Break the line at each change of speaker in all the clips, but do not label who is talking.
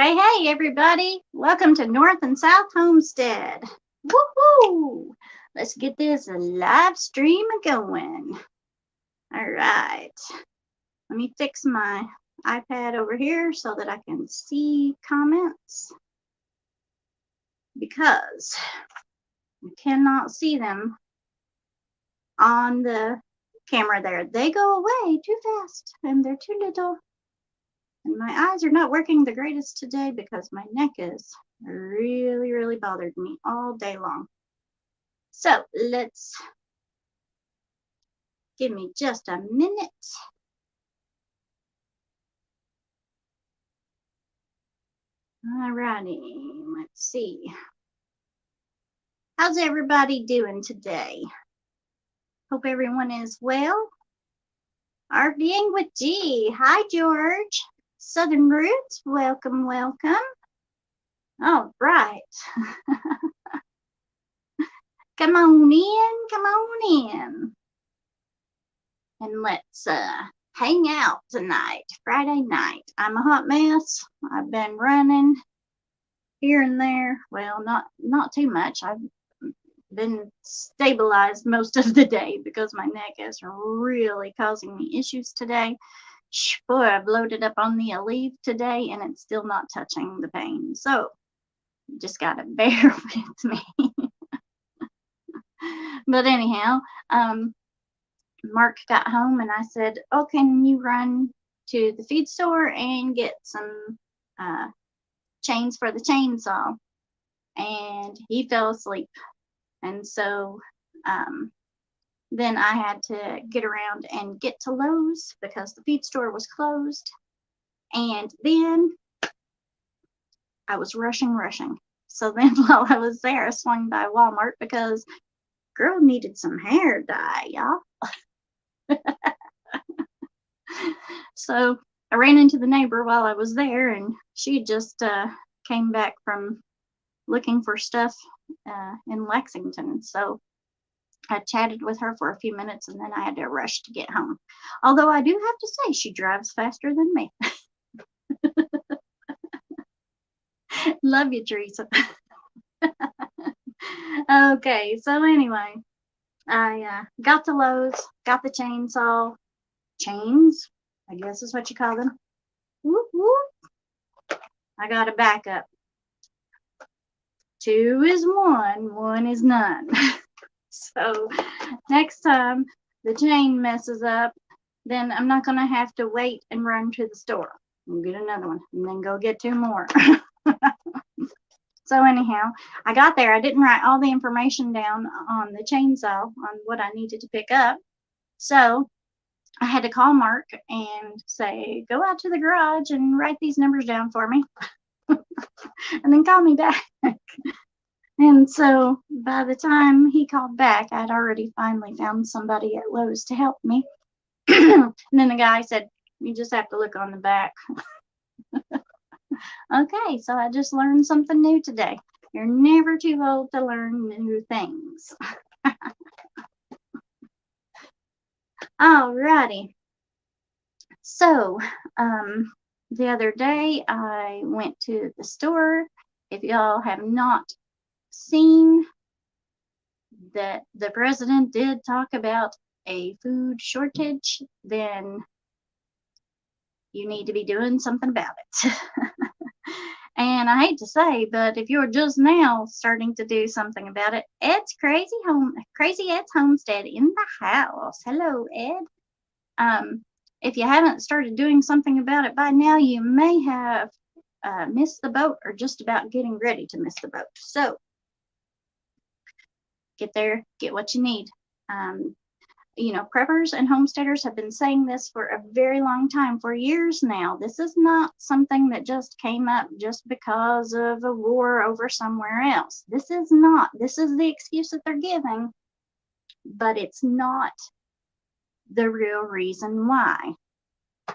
Hey, everybody. Welcome to North and South Homestead. Woohoo! Let's get this live stream going. All right. Let me fix my iPad over here so that I can see comments because I cannot see them on the camera there. They go away too fast and they're too little. And my eyes are not working the greatest today because my neck is really bothered me all day long. So let's give me just a minute. Alrighty, let's see. How's everybody doing today? Hope everyone is well. RVing with G. Hi, George. Southern Roots, welcome. All right. Come on in. And let's hang out tonight, Friday night. I'm a hot mess. I've been running here and there. Well, not too much. I've been stabilized most of the day because my neck is really causing me issues today. Boy, I've loaded up on the Aleve today and it's still not touching the pain. So just gotta bear with me. But anyhow, Mark got home and I said, oh, can you run to the feed store and get some chains for the chainsaw? And he fell asleep. And so then I had to get around and get to Lowe's because the feed store was closed. And then I was rushing. So then while I was there, I swung by Walmart because girl needed some hair dye, y'all. So I ran into the neighbor while I was there, and she just came back from looking for stuff in Lexington. So I chatted with her for a few minutes, and then I had to rush to get home. Although I do have to say, she drives faster than me. Love you, Teresa. Okay, so anyway, I got to Lowe's, got the chainsaw. Chains, I guess is what you call them. Whoop, whoop. I got a backup. 2 is 1, 1 is none. So next time the chain messes up, then I'm not going to have to wait and run to the store. I'll get another one and then go get 2 more. So anyhow, I got there. I didn't write all the information down on the chainsaw on what I needed to pick up. So I had to call Mark and say, go out to the garage and write these numbers down for me. And then call me back. And so by the time he called back, I'd already finally found somebody at Lowe's to help me. And then the guy said, you just have to look on the back. Okay, so I just learned something new today. You're never too old to learn new things. Alrighty. So the other day I went to the store. If y'all have not seen that the president did talk about a food shortage, then you need to be doing something about it. And I hate to say, but if you're just now starting to do something about it, Ed's Crazy Ed's Homestead in the house. Hello, Ed. If you haven't started doing something about it by now, you may have missed the boat or just about getting ready to miss the boat. So get there, get what you need. You know, preppers and homesteaders have been saying this for a very long time, for years now. This is not something that just came up just because of a war over somewhere else. This is the excuse that they're giving, but it's not the real reason why.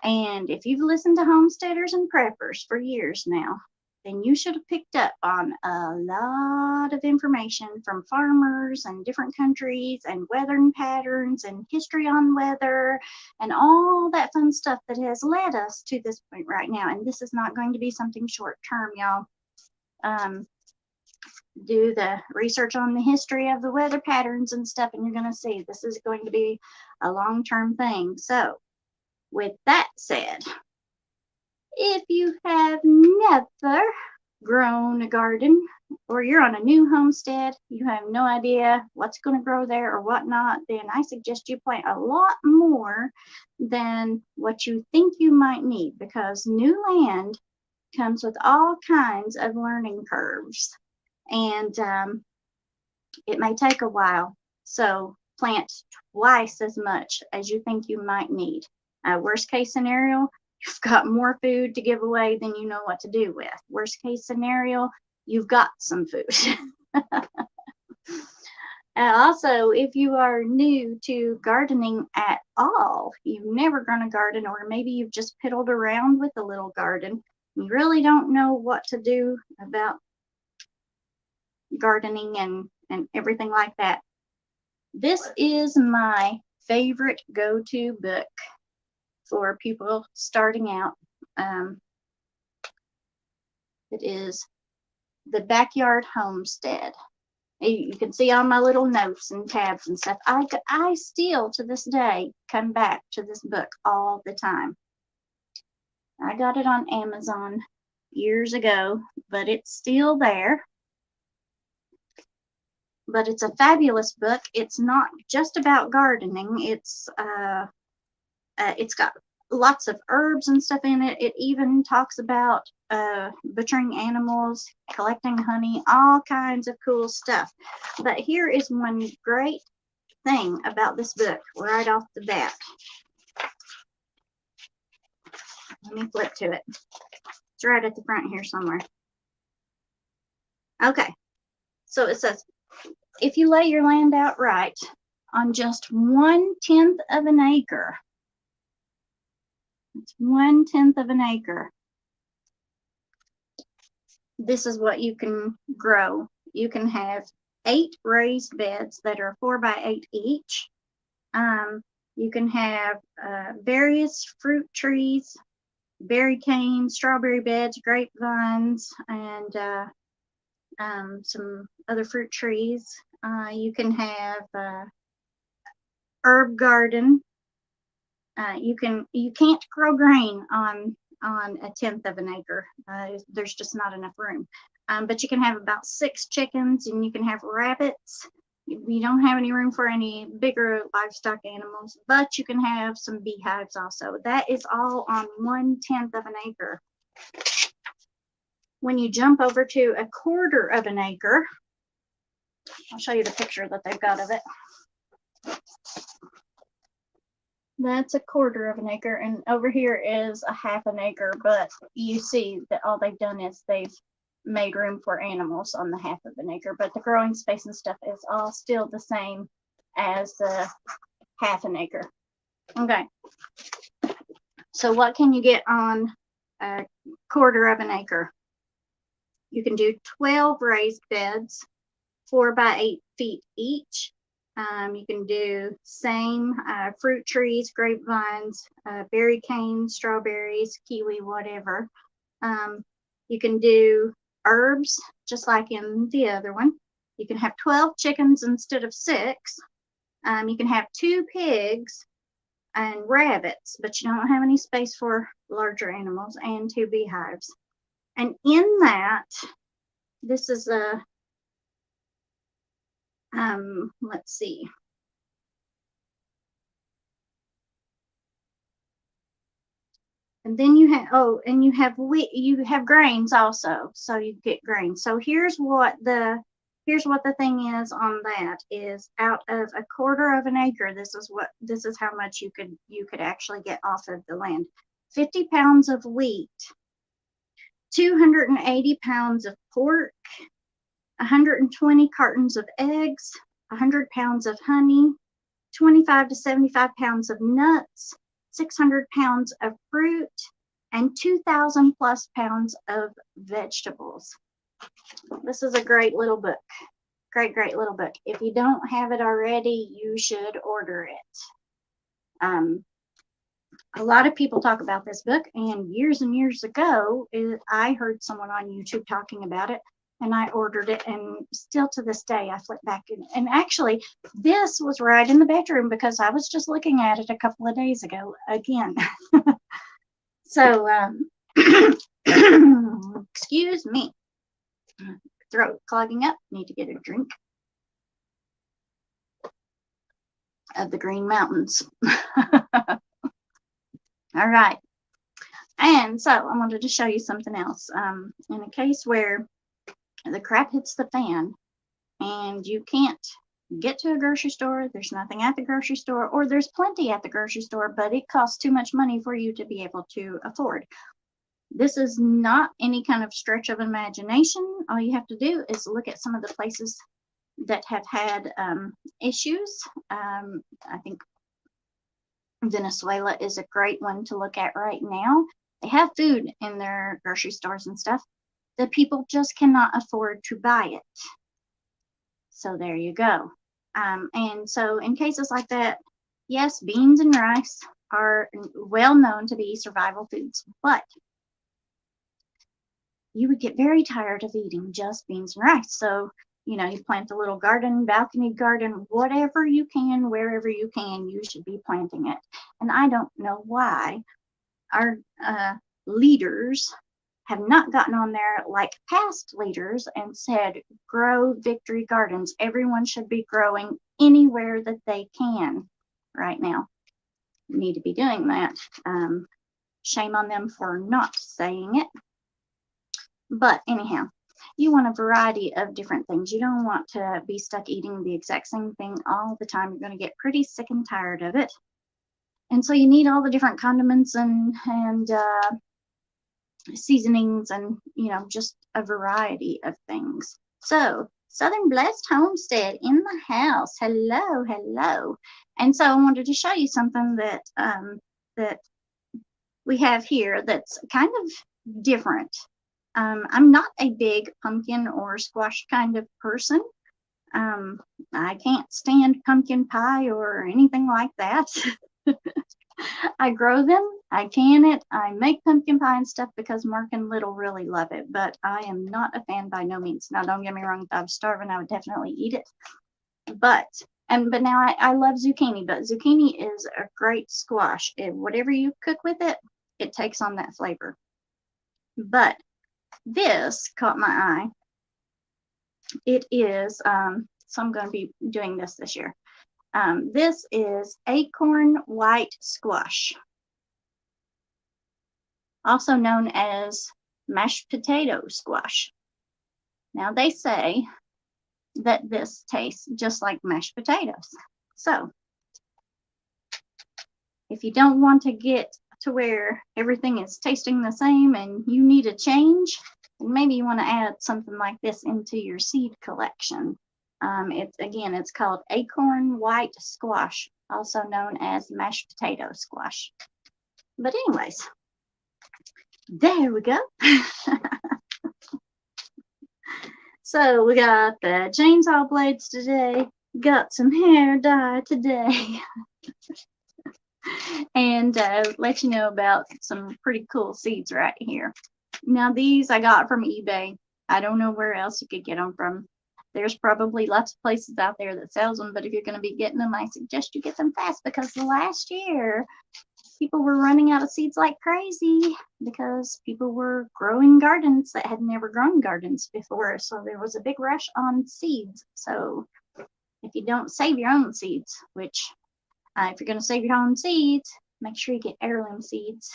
And if you've listened to homesteaders and preppers for years now, then you should have picked up on a lot of information from farmers and different countries and weather patterns and history on weather and all that fun stuff that has led us to this point right now. And this is not going to be something short term, y'all. Do the research on the history of the weather patterns and stuff, and you're going to see this is going to be a long-term thing. So with that said, if you have never grown a garden, or you're on a new homestead, you have no idea what's going to grow there or whatnot, then I suggest you plant a lot more than what you think you might need, because new land comes with all kinds of learning curves, and it may take a while. So plant twice as much as you think you might need. Worst case scenario, you've got more food to give away than you know what to do with. Worst case scenario, you've got some food. Also, if you are new to gardening at all, you've never grown a garden, or maybe you've just piddled around with a little garden, you really don't know what to do about gardening and everything like that. This is my favorite go-to book for people starting out. It is the Backyard Homestead. You can see all my little notes and tabs and stuff. I still, to this day, come back to this book all the time. I got it on Amazon years ago, but it's still there. But it's a fabulous book. It's not just about gardening. It's got lots of herbs and stuff in it. It even talks about butchering animals, collecting honey, all kinds of cool stuff. But here is one great thing about this book right off the bat. Let me flip to it. It's right at the front here somewhere. Okay, so it says, if you lay your land out right on just 1/10 of an acre, it's 1/10 of an acre, this is what you can grow. You can have 8 raised beds that are 4 by 8 each. You can have various fruit trees, berry canes, strawberry beds, grapevines, and some other fruit trees. You can have herb garden. You can't grow grain on 1/10 of an acre. There's just not enough room. But you can have about 6 chickens, and you can have rabbits. You don't have any room for any bigger livestock animals, but you can have some beehives also. That is all on 1/10 of an acre. When you jump over to 1/4 of an acre, I'll show you the picture that they've got of it. That's 1/4 of an acre, and over here is 1/2 an acre, but you see that all they've done is they've made room for animals on the 1/2 of an acre, but the growing space and stuff is all still the same as the 1/2 an acre. Okay, so what can you get on 1/4 of an acre? You can do 12 raised beds, 4 by 8 feet each. You can do same fruit trees, grapevines, berry canes, strawberries, kiwi, whatever. You can do herbs, just like in the other one. You can have 12 chickens instead of 6. You can have 2 pigs and rabbits, but you don't have any space for larger animals, and 2 beehives. And in that, this is a, let's see. And then you have, and you have wheat, you have grains also, so you get grains. So here's what the thing is on that is, out of 1/4 of an acre, this is how much you could actually get off of the land. 50 pounds of wheat, 280 pounds of pork, 120 cartons of eggs, 100 pounds of honey, 25 to 75 pounds of nuts, 600 pounds of fruit, and 2,000 plus pounds of vegetables. This is a great little book. Great little book. If you don't have it already, you should order it. A lot of people talk about this book, and years ago, I heard someone on YouTube talking about it, and I ordered it, and still to this day, I flip back. And actually, this was right in the bedroom because I was just looking at it a couple of days ago again. So, excuse me. Throat clogging up. Need to get a drink of the Green Mountains. All right. And so I wanted to show you something else. In a case where the crap hits the fan and you can't get to a grocery store, there's nothing at the grocery store, or there's plenty at the grocery store, but it costs too much money for you to be able to afford. This is not any kind of stretch of imagination. All you have to do is look at some of the places that have had issues. I think Venezuela is a great one to look at right now. They have food in their grocery stores and stuff. The people just cannot afford to buy it. So there you go. And so in cases like that, yes, beans and rice are well known to be survival foods, but you would get very tired of eating just beans and rice. So, you plant a little garden, balcony garden, whatever you can, wherever you can, you should be planting it. And I don't know why our leaders have not gotten on there like past leaders and said, grow victory gardens. Everyone should be growing anywhere that they can right now. We need to be doing that. Shame on them for not saying it. But anyhow, you want a variety of different things. You don't want to be stuck eating the exact same thing all the time. You're going to get pretty sick and tired of it. And so you need all the different condiments and seasonings and, just a variety of things. So Southern Blessed Homestead in the house. Hello. And so I wanted to show you something that that we have here that's kind of different. I'm not a big pumpkin or squash kind of person. I can't stand pumpkin pie or anything like that. I grow them, I can it, I make pumpkin pie and stuff because Mark and Little really love it, but I am not a fan by no means. Now, don't get me wrong, if I was starving, I would definitely eat it. But now I love zucchini, but zucchini is a great squash. Whatever you cook with it, it takes on that flavor. But this caught my eye. It is, so I'm going to be doing this year. This is Acorn white squash, also known as mashed potato squash. Now they say that this tastes just like mashed potatoes. So if you don't want to get to where everything is tasting the same and you need a change, then maybe you want to add something like this into your seed collection. It's called Acorn white squash, also known as mashed potato squash. But anyways, there we go. So we got the chainsaw blades today, got some hair dye today, and let you know about some pretty cool seeds right here. Now these I got from eBay. I don't know where else you could get them from. There's probably lots of places out there that sells them, but if you're going to be getting them, I suggest you get them fast because last year people were running out of seeds like crazy because people were growing gardens that had never grown gardens before. So there was a big rush on seeds. So if you don't save your own seeds, which if you're going to save your own seeds, make sure you get heirloom seeds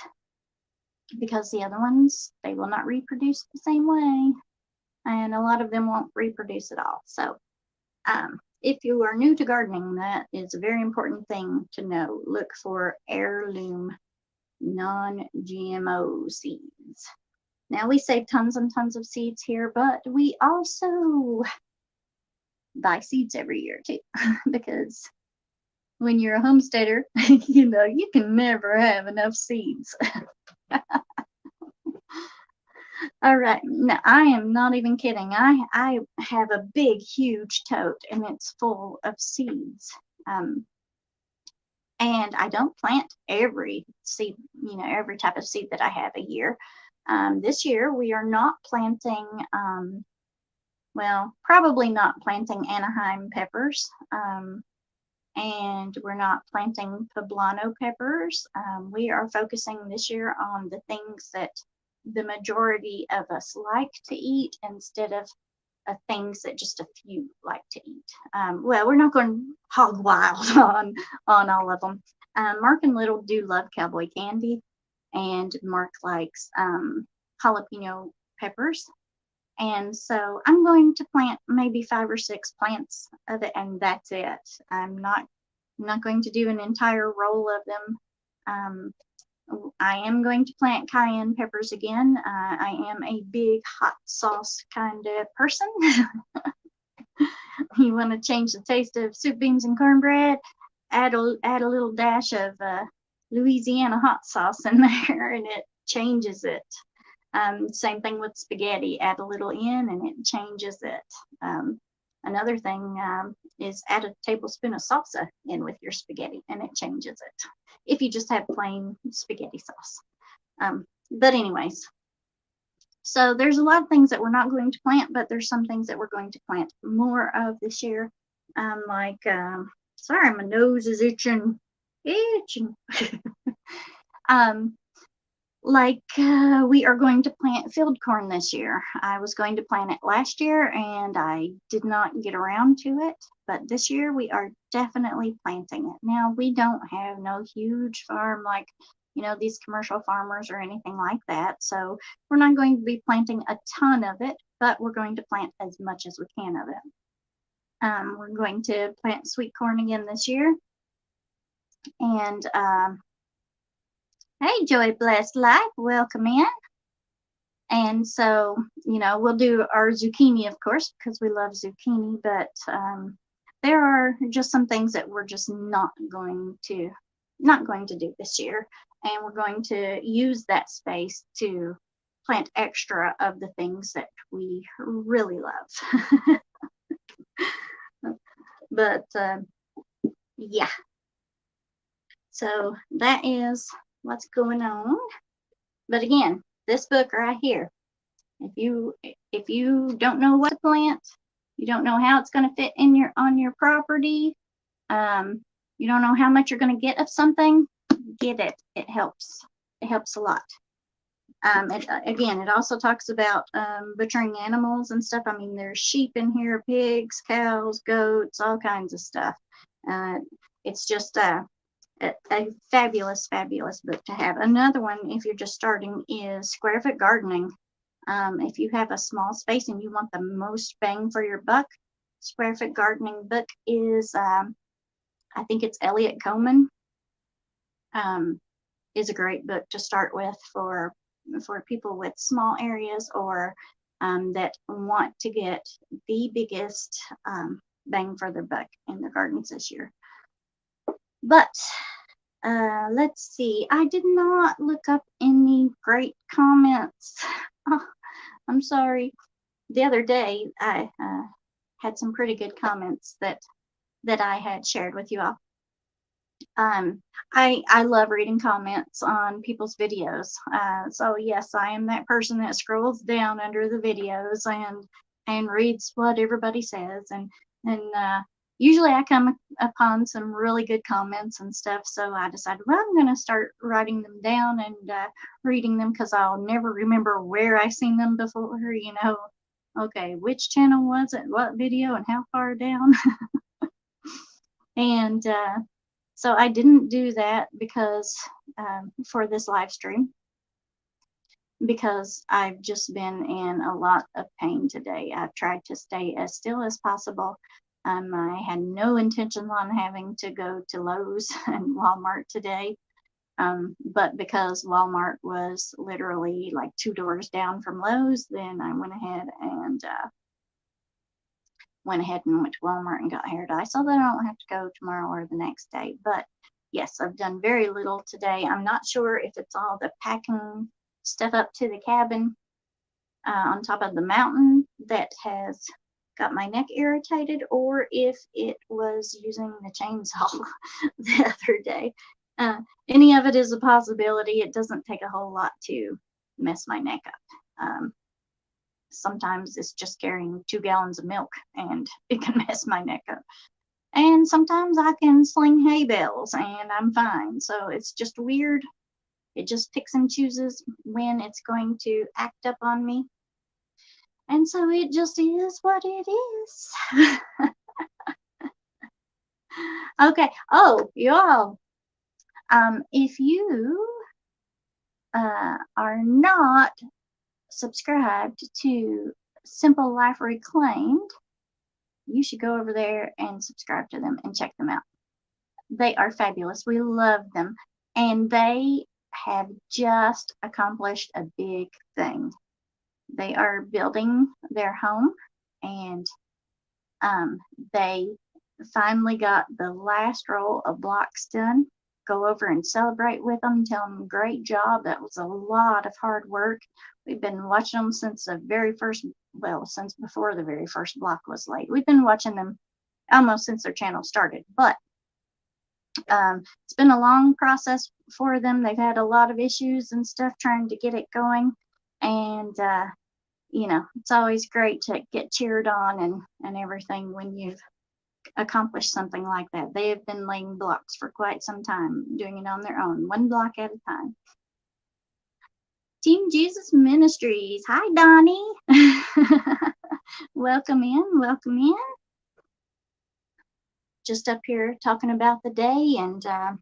because the other ones, they will not reproduce the same way. And a lot of them won't reproduce at all. So if you are new to gardening, that is a very important thing to know. Look for heirloom non-GMO seeds. Now we save tons and tons of seeds here, but we also buy seeds every year too, because when you're a homesteader, you can never have enough seeds. All right. No, I am not even kidding. I have a big, huge tote, and it's full of seeds. And I don't plant every seed, every type of seed that I have a year. This year we are not planting, well, probably not planting Anaheim peppers. And we're not planting poblano peppers. We are focusing this year on the things that the majority of us like to eat instead of things that just a few like to eat. Well, we're not going hog wild on all of them. Mark and Little do love cowboy candy, and Mark likes jalapeno peppers. And so I'm going to plant maybe 5 or 6 plants of it, and that's it. I'm not going to do an entire roll of them. I am going to plant cayenne peppers again. I am a big hot sauce kind of person. You want to change the taste of soup, beans, and cornbread, add a little dash of Louisiana hot sauce in there, and it changes it. Same thing with spaghetti. Add a little in, and it changes it. Another thing is add a tablespoon of salsa in with your spaghetti, and it changes it. If you just have plain spaghetti sauce. But anyways, so there's a lot of things that we're not going to plant, but there's some things that we're going to plant more of this year. Sorry, my nose is itching. We are going to plant field corn this year. I was going to plant it last year and I did not get around to it, but this year we are definitely planting it. Now, we don't have no huge farm like, these commercial farmers or anything like that, so we're not going to be planting a ton of it, but we're going to plant as much as we can of it. We're going to plant sweet corn again this year. And hey, Joy Blessed Life, welcome in. And so, we'll do our zucchini, of course, because we love zucchini, but there are just some things that we're just not going to do this year. And we're going to use that space to plant extra of the things that we really love. But yeah. So that is what's going on. But again, this book right here, if you don't know what to plant, you don't know how it's going to fit in on your property, you don't know how much you're going to get of something, get it. It helps. It helps a lot. It also talks about butchering animals and stuff. I mean, there's sheep in here, pigs, cows, goats, all kinds of stuff. It's just a fabulous, fabulous book to have. Another one, if you're just starting, is Square Foot Gardening. If you have a small space and you want the most bang for your buck, Square Foot Gardening book is, I think it's Elliot Coleman, is a great book to start with for people with small areas or that want to get the biggest bang for their buck in their gardens this year. But let's see. I did not look up any great comments. Oh, I'm sorry. The other day, I had some pretty good comments that I had shared with you all. I love reading comments on people's videos. So yes, I am that person that scrolls down under the videos and reads what everybody says, and usually I come upon some really good comments and stuff, so I decided, well, I'm going to start writing them down and reading them, because I'll never remember where I seen them before, okay, which channel was it, what video, and how far down. And so I didn't do that because for this live stream, because I've just been in a lot of pain today. I've tried to stay as still as possible. I had no intention on having to go to Lowe's and Walmart today, but because Walmart was literally like 2 doors down from Lowe's, then I went ahead and went to Walmart and got hair dye so that I don't have to go tomorrow or the next day. But yes, I've done very little today. I'm not sure if it's all the packing stuff up to the cabin on top of the mountain that has got my neck irritated, or if it was using the chainsaw the other day. Any of it is a possibility. It doesn't take a whole lot to mess my neck up. Sometimes it's just carrying 2 gallons of milk and it can mess my neck up. And sometimes I can sling hay bales and I'm fine. So it's just weird. It just picks and chooses when it's going to act up on me. And so it just is what it is. Okay. Oh, y'all. If you are not subscribed to Simple Life Reclaimed, you should go over there and subscribe to them and check them out. They are fabulous. We love them. And they have just accomplished a big thing. They are building their home, and they finally got the last roll of blocks done. Go over and celebrate with them, tell them great job. That was a lot of hard work. We've been watching them since the very first, well, since before the very first block was laid. We've been watching them almost since their channel started, but it's been a long process for them. They've had a lot of issues and stuff trying to get it going, and you know, it's always great to get cheered on and everything when you've accomplished something like that. They have been laying blocks for quite some time, doing it on their own, 1 block at a time. Team Jesus Ministries. Hi, Donnie. Welcome in. Welcome in. Just up here talking about the day and a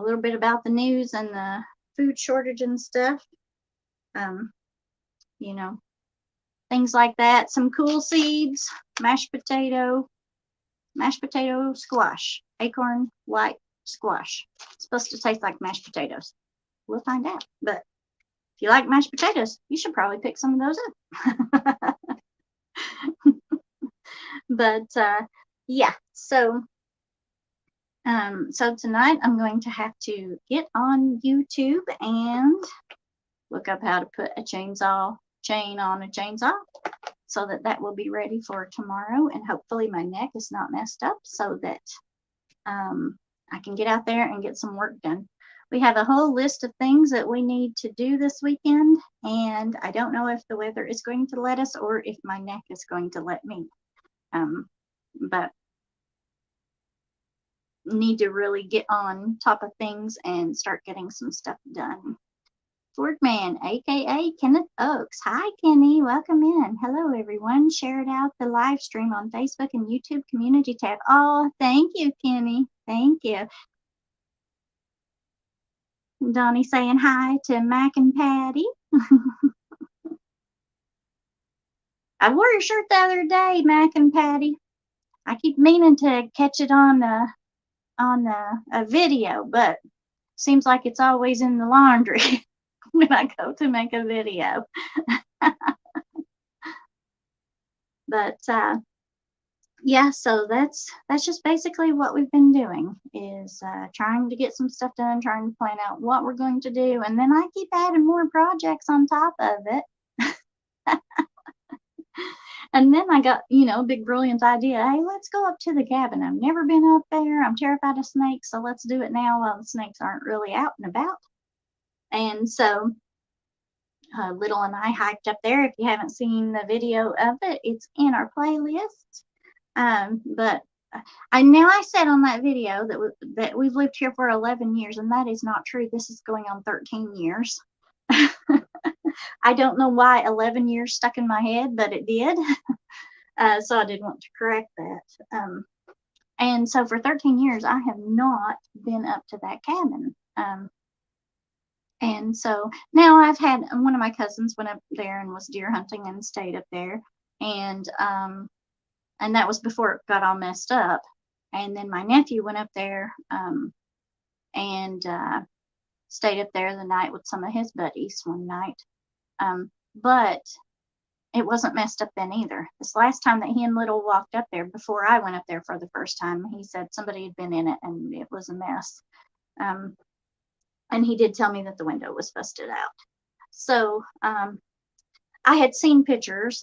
little bit about the news and the food shortage and stuff. You know, things like that. Some cool seeds, mashed potato squash, acorn white squash. It's supposed to taste like mashed potatoes. We'll find out. But if you like mashed potatoes, you should probably pick some of those up. But yeah, so tonight I'm going to have to get on YouTube and look up how to put a chain on a chainsaw, so that will be ready for tomorrow, and hopefully my neck is not messed up so that I can get out there and get some work done. We have a whole list of things that we need to do this weekend, and I don't know if the weather is going to let us or if my neck is going to let me. But need to really get on top of things and start getting some stuff done. Fordman, aka Kenneth Oaks. Hi, Kenny. Welcome in. Hello, everyone. Shared out the live stream on Facebook and YouTube community tab. Oh, thank you, Kenny. Thank you. Donnie saying hi to Mac and Patty. I wore your shirt the other day, Mac and Patty. I keep meaning to catch it on a video, but seems like it's always in the laundry when I go to make a video. But yeah, so that's just basically what we've been doing, is trying to get some stuff done, trying to plan out what we're going to do, and then I keep adding more projects on top of it. And then I got, a big brilliant idea. Hey, let's go up to the cabin. I've never been up there. I'm terrified of snakes, so let's do it now while the snakes aren't really out and about. And so Little and I hiked up there. If you haven't seen the video of it, it's in our playlist. But I said on that video that we've lived here for 11 years, and that is not true. This is going on 13 years. I don't know why 11 years stuck in my head, but it did. So I did want to correct that. And so for 13 years, I have not been up to that cabin. And so now I've had one of my cousins went up there and was deer hunting and stayed up there. And that was before it got all messed up. And then my nephew went up there and stayed up there the night with some of his buddies one night. But it wasn't messed up then either. This last time that he and Little walked up there, before I went up there for the first time, he said somebody had been in it and it was a mess. And he did tell me that the window was busted out. So I had seen pictures.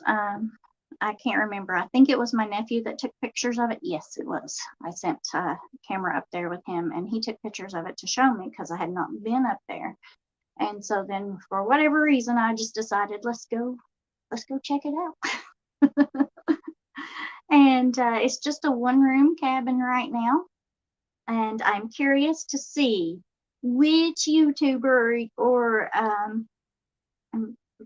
I can't remember. I think it was my nephew that took pictures of it. Yes, it was. I sent a camera up there with him, and he took pictures of it to show me because I had not been up there. And so then, for whatever reason, I just decided, let's go check it out. And it's just a one-room cabin right now. And I'm curious to see which YouTuber or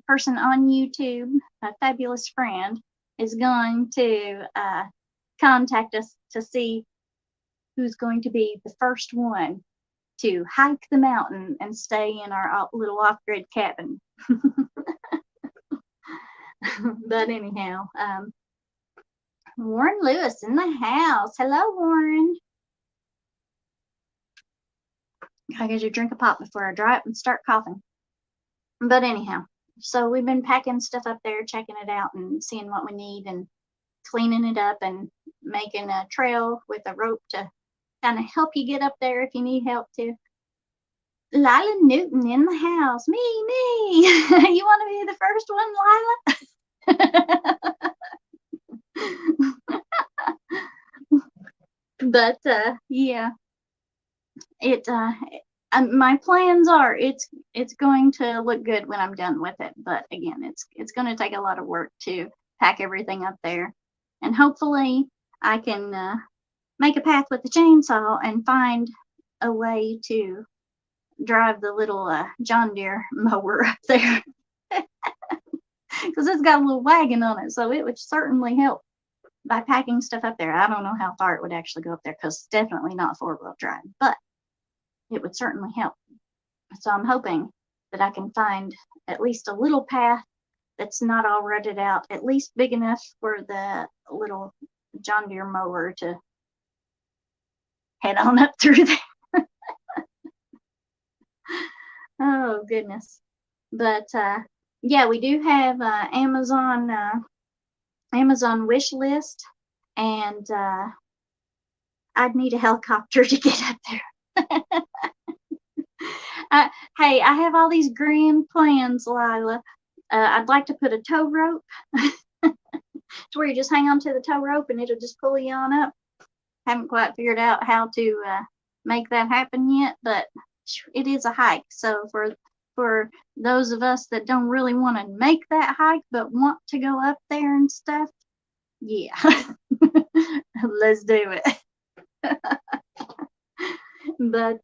person on YouTube, a fabulous friend, is going to contact us to see who's going to be the first one to hike the mountain and stay in our little off-grid cabin. But anyhow, Warren Lewis in the house. Hello, Warren. I gotta drink a pop before I dry up and start coughing. But anyhow, so we've been packing stuff up there, checking it out and seeing what we need and cleaning it up and making a trail with a rope to kind of help you get up there if you need help too. Lila Newton in the house. Me. You want to be the first one, Lila? But yeah, my plans are it's going to look good when I'm done with it. But again, it's going to take a lot of work to pack everything up there, and hopefully I can make a path with the chainsaw and find a way to drive the little John Deere mower up there, because it's got a little wagon on it, so it would certainly help by packing stuff up there. I don't know how far it would actually go up there, because it's definitely not 4-wheel drive, but it would certainly help. So I'm hoping that I can find at least a little path that's not all rutted out, at least big enough for the little John Deere mower to head on up through there. Oh goodness. But yeah, we do have Amazon wish list, and I'd need a helicopter to get up there. Hey, I have all these grand plans, Lila. I'd like to put a tow rope to where you just hang on to the tow rope and it'll just pull you on up. Haven't quite figured out how to make that happen yet, but it is a hike. So for those of us that don't really want to make that hike but want to go up there and stuff, yeah, let's do it. But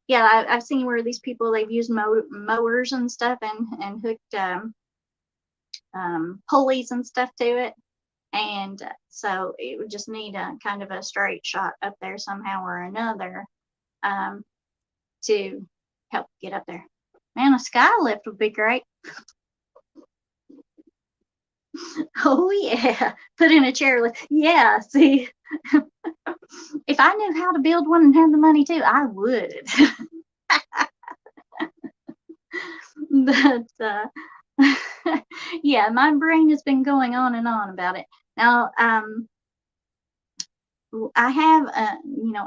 yeah, I've seen where these people, they've used mowers and stuff and hooked pulleys and stuff to it, and so it would just need a kind of a straight shot up there somehow or another to help get up there. Man, a sky lift would be great. Oh yeah, put in a chairlift. Yeah, see, if I knew how to build one and had the money too, I would. But yeah, my brain has been going on and on about it. Now, I have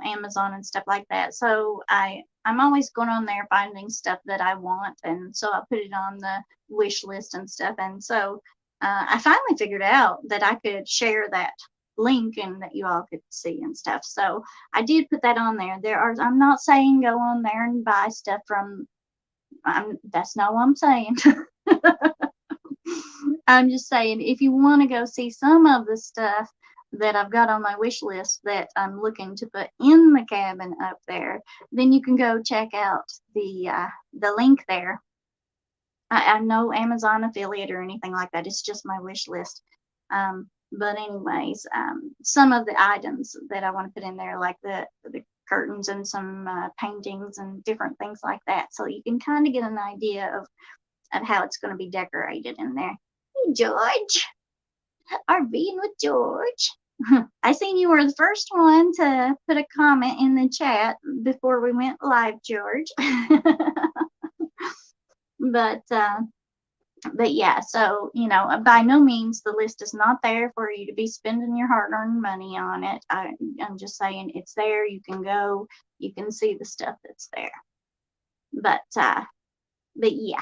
Amazon and stuff like that, so I'm always going on there finding stuff that I want, and so I put it on the wish list and stuff. And so I finally figured out that I could share that link and that you all could see and stuff. So I did put that on there. I'm not saying go on there and buy stuff from. That's not what I'm saying. I'm just saying, if you want to go see some of the stuff that I've got on my wish list that I'm looking to put in the cabin up there, then you can go check out the link there. I'm no Amazon affiliate or anything like that. It's just my wish list. But anyways, some of the items that I want to put in there, like the curtains and some paintings and different things like that, so you can kind of get an idea of how it's going to be decorated in there. Hey, George, RVing with George. I seen you were the first one to put a comment in the chat before we went live, George. But yeah, so by no means the list is not there for you to be spending your hard-earned money on it. I'm just saying it's there. You can go, you can see the stuff that's there. But yeah.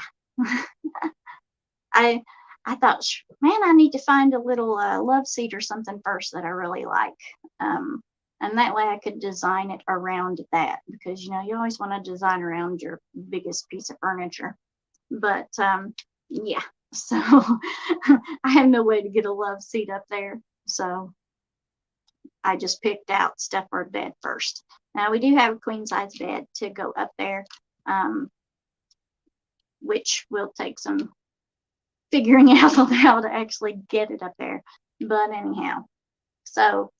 I thought, man, I need to find a little love seat or something first that I really like. And that way I could design it around that, because, you know, you always want to design around your biggest piece of furniture. But yeah, so I have no way to get a love seat up there. So I just picked out stuff for a bed first. Now we do have a queen size bed to go up there, which will take some figuring out on how to actually get it up there. But anyhow, so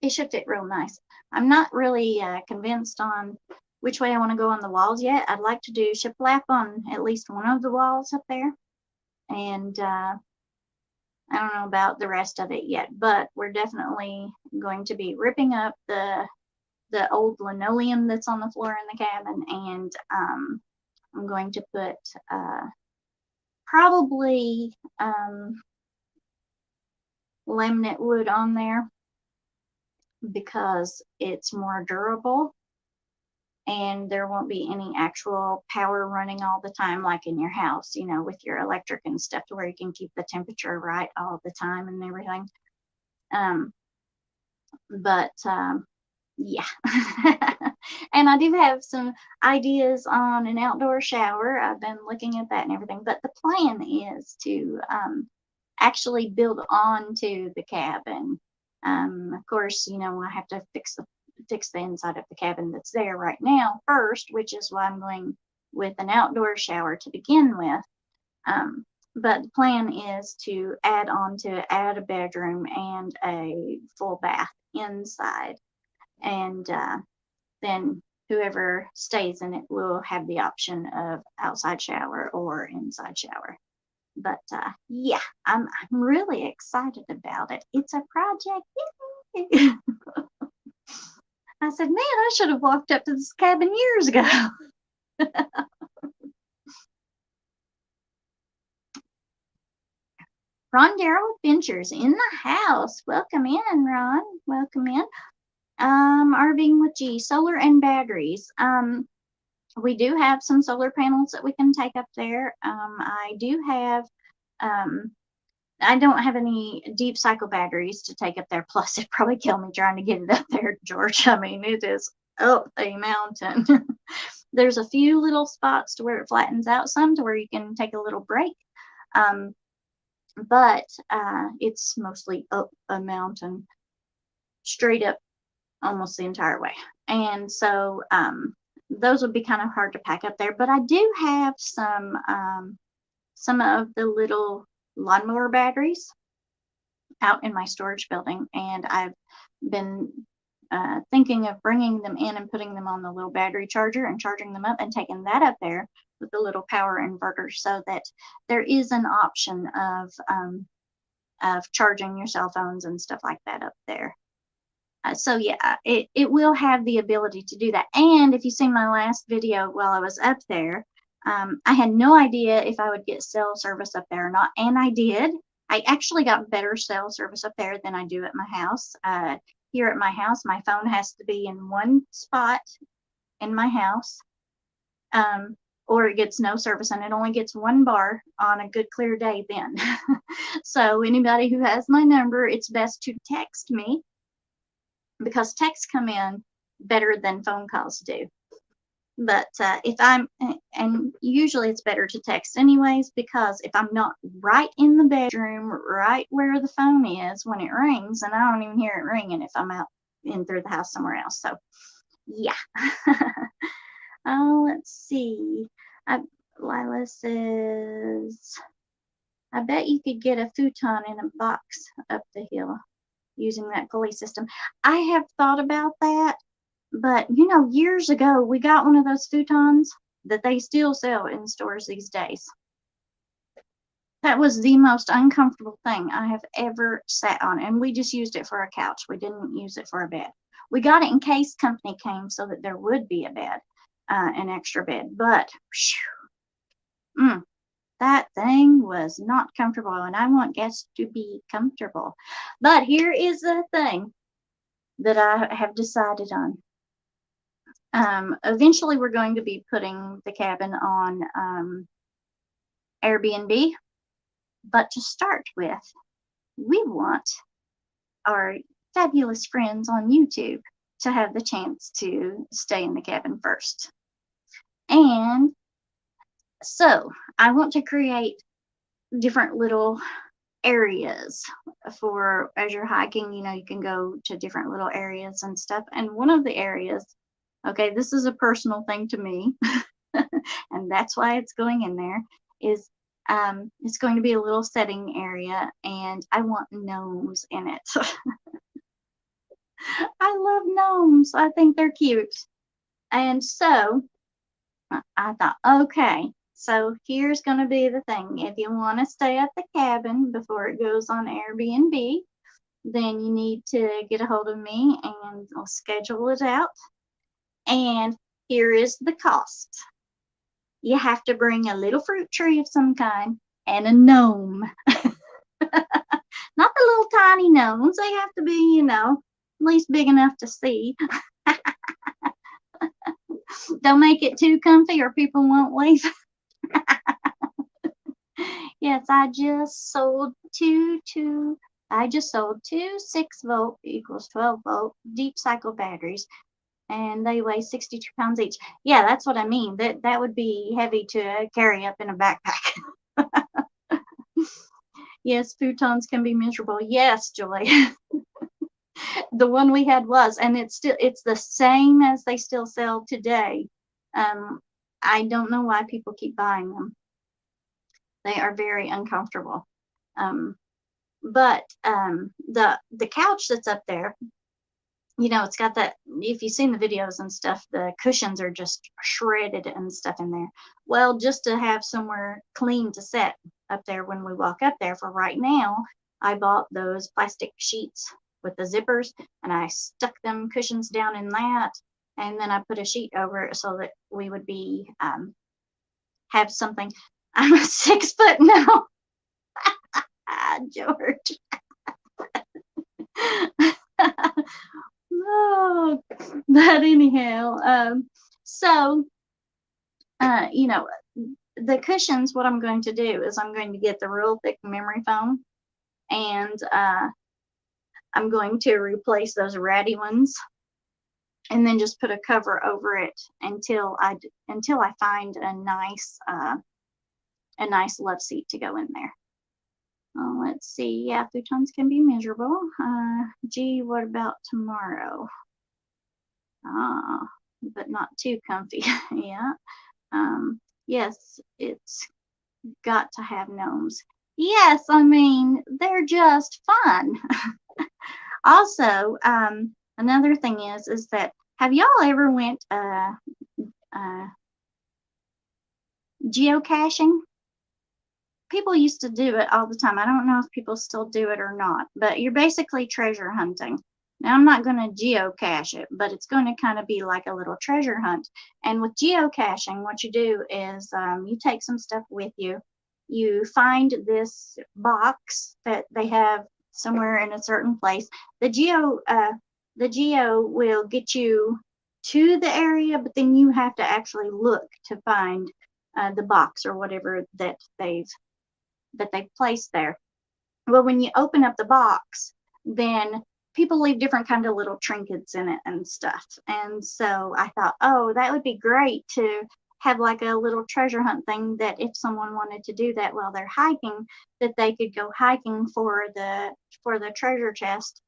it should fit real nice. I'm not really convinced on which way I want to go on the walls yet. I'd like to do shiplap on at least one of the walls up there. And I don't know about the rest of it yet, but we're definitely going to be ripping up the old linoleum that's on the floor in the cabin, and I'm going to put probably laminate wood on there because it's more durable and there won't be any actual power running all the time like in your house, you know, with your electric and stuff, to where you can keep the temperature right all the time and everything. Yeah. And I do have some ideas on an outdoor shower. I've been looking at that and everything, but the plan is to actually build onto the cabin. Of course, you know, I have to fix the inside of the cabin that's there right now first, which is why I'm going with an outdoor shower to begin with. But the plan is to add a bedroom and a full bath inside. And then whoever stays in it will have the option of outside shower or inside shower. But yeah, I'm really excited about it. It's a project. I said, man, I should have walked up to this cabin years ago. Ron Darrell Adventures in the house. Welcome in, Ron. Welcome in. RVing with G, solar and batteries. We do have some solar panels that we can take up there. I do have, I don't have any deep cycle batteries to take up there. Plus, it'd probably kill me trying to get it up there, George. I mean, it is up a mountain. There's a few little spots to where it flattens out some, to where you can take a little break. But it's mostly up a mountain, straight up almost the entire way. And so those would be kind of hard to pack up there. But I do have some of the little lawnmower batteries out in my storage building, and I've been thinking of bringing them in and putting them on the little battery charger and charging them up and taking that up there with the little power inverter, so that there is an option of charging your cell phones and stuff like that up there. So yeah, it will have the ability to do that. And if you see my last video while I was up there, I had no idea if I would get cell service up there or not, and I did. I actually got better cell service up there than I do at my house. Here at my house, my phone has to be in one spot in my house, or it gets no service, and it only gets one bar on a good clear day then. So anybody who has my number, it's best to text me, because texts come in better than phone calls do. But and usually it's better to text anyways, because if I'm not right in the bedroom, right where the phone is when it rings, and I don't even hear it ringing if I'm out in through the house somewhere else. So yeah. Oh, let's see. Lila says, I bet you could get a futon in a box up the hill using that pulley system. I have thought about that, but you know, years ago we got one of those futons that they still sell in stores these days. That was the most uncomfortable thing I have ever sat on, and we just used it for a couch. We didn't use it for a bed. We got it in case company came so that there would be a bed, an extra bed, but that thing was not comfortable, and I want guests to be comfortable. But here is the thing that I have decided on. Eventually we're going to be putting the cabin on Airbnb. But to start with, we want our fabulous friends on YouTube to have the chance to stay in the cabin first. And so I want to create different little areas for, as you're hiking, you know, you can go to different little areas and stuff. And one of the areas, okay, this is a personal thing to me, and that's why it's going in there, is it's going to be a little setting area, and I want gnomes in it. I love gnomes. I think they're cute. And so I thought, okay, so here's going to be the thing. If you want to stay at the cabin before it goes on Airbnb, then you need to get a hold of me and I'll schedule it out. And here is the cost. You have to bring a little fruit tree of some kind and a gnome. Not the little tiny gnomes. They have to be, you know, at least big enough to see. Don't make it too comfy or people won't leave. Yes, I just sold two 6-volt equals 12-volt deep cycle batteries, and they weigh 62 pounds each. Yeah, that's what I mean. That would be heavy to carry up in a backpack. Yes, futons can be miserable. Yes, Joy. The one we had was, and it's the same as they still sell today. I don't know why people keep buying them. They are very uncomfortable. But the couch that's up there, you know, it's got that, if you've seen the videos and stuff, the cushions are just shredded and stuff in there. Well, just to have somewhere clean to set up there when we walk up there, for right now, I bought those plastic sheets with the zippers, and I stuck them cushions down in that, and then I put a sheet over it so that we would be have something. I'm a 6 foot now. George. Oh, but anyhow, so you know, the cushions, what I'm going to do is I'm going to get the real thick memory foam, and I'm going to replace those ratty ones, and then just put a cover over it until I find a nice love seat to go in there. Let's see. Yeah, futons can be miserable. Gee, what about tomorrow? But not too comfy. Yeah. Yes, it's got to have gnomes. Yes, I mean, they're just fun. Also, another thing is that, have y'all ever went geocaching? People used to do it all the time. I don't know if people still do it or not, but you're basically treasure hunting. Now, I'm not going to geocache it, but it's going to kind of be like a little treasure hunt. And with geocaching, what you do is you take some stuff with you. You find this box that they have somewhere in a certain place. The geo will get you to the area, but then you have to actually look to find the box or whatever that they've placed there. Well, when you open up the box, then people leave different kind of little trinkets in it and stuff. And so I thought, oh, that would be great to have like a little treasure hunt thing, that if someone wanted to do that while they're hiking, that they could go hiking for the treasure chest,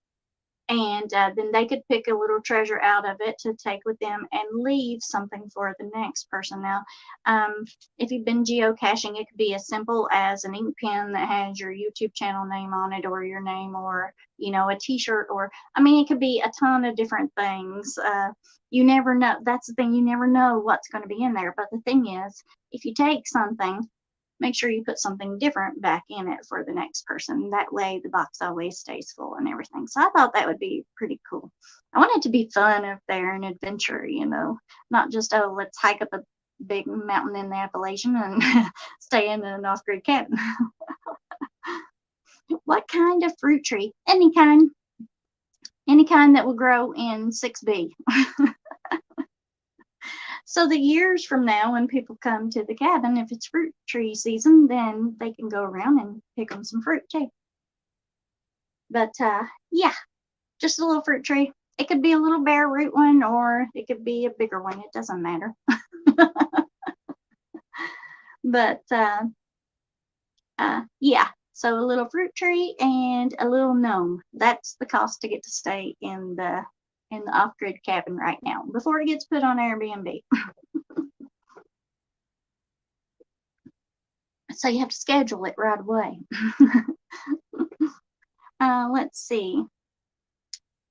and then they could pick a little treasure out of it to take with them and leave something for the next person. Now, if you've been geocaching, it could be as simple as an ink pen that has your YouTube channel name on it, or your name, or, you know, a t-shirt, or, I mean, it could be a ton of different things. You never know. That's the thing. You never know what's going to be in there. But the thing is, if you take something, make sure you put something different back in it for the next person. That way the box always stays full and everything. So I thought that would be pretty cool. I want it to be fun up there and adventure, you know, not just, oh, let's hike up a big mountain in the Appalachian and stay in an off-grid cabin. What kind of fruit tree? Any kind that will grow in 6B. So that years from now, when people come to the cabin, if it's fruit tree season, then they can go around and pick them some fruit too. But yeah, just a little fruit tree. It could be a little bare root one, or it could be a bigger one. It doesn't matter. But yeah, so a little fruit tree and a little gnome. That's the cost to get to stay in the off-grid cabin right now before it gets put on Airbnb. So you have to schedule it right away. Let's see.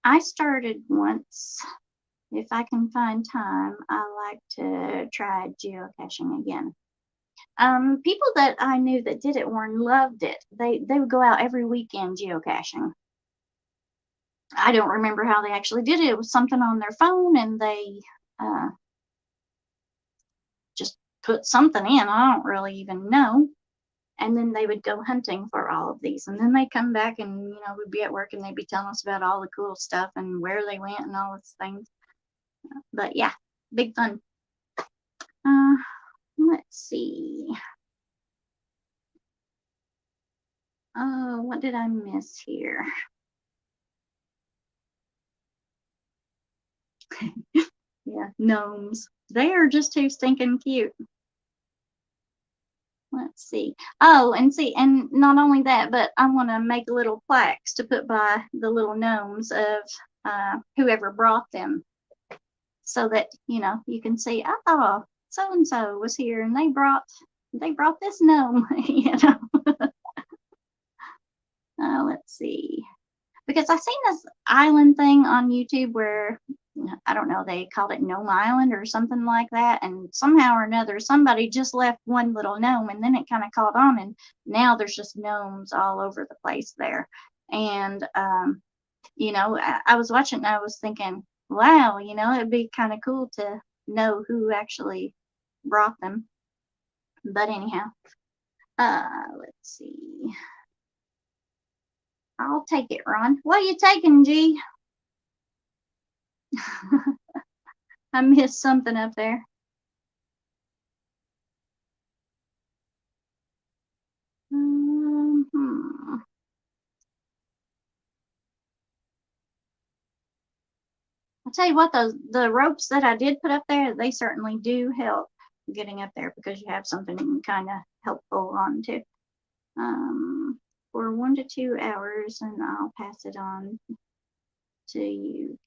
I started once. If I can find time, I like to try geocaching again. People that I knew that did it, Warren, loved it. They would go out every weekend geocaching. I don't remember how they actually did it. It was something on their phone, and they just put something in. I don't really even know. And then they would go hunting for all of these. And then they'd come back and, we'd be at work and they'd be telling us about all the cool stuff and where they went and all these things. But yeah, big fun. Let's see. Oh, what did I miss here? Yeah, gnomes. They are just too stinking cute. Let's see. Oh, and not only that, but I want to make little plaques to put by the little gnomes of whoever brought them, so that you can see, oh, so and so was here and they brought this gnome. Let's see, because I seen this island thing on YouTube where I don't know, they called it Gnome Island or something like that, and somehow or another somebody just left one little gnome, and then it kind of caught on, and now there's just gnomes all over the place there. And I was watching and I was thinking, wow, it'd be kind of cool to know who actually brought them. But anyhow, let's see. I'll take it, Ron. What are you taking, G? I missed something up there. I'll tell you what, the ropes that I did put up there, they certainly do help getting up there, because you have something kind of helpful on to. For 1 to 2 hours, and I'll pass it on to you,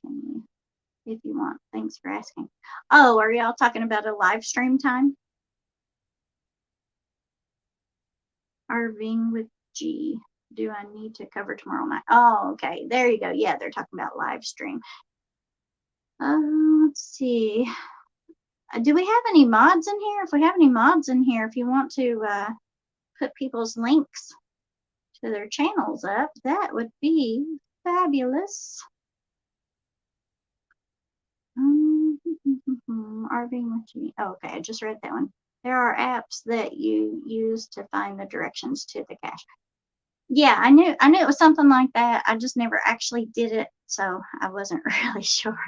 if you want. Thanks for asking. Oh, are y'all talking about a live stream time? RVing with G. Do I need to cover tomorrow night? Oh, okay. There you go. Yeah, they're talking about live stream. Let's see. Do we have any mods in here? If we have any mods in here, if you want to put people's links to their channels up, that would be fabulous. RVing with G. Oh, okay, I just read that one. There are apps that you use to find the directions to the cache. Yeah, I knew it was something like that. I just never actually did it, so I wasn't really sure.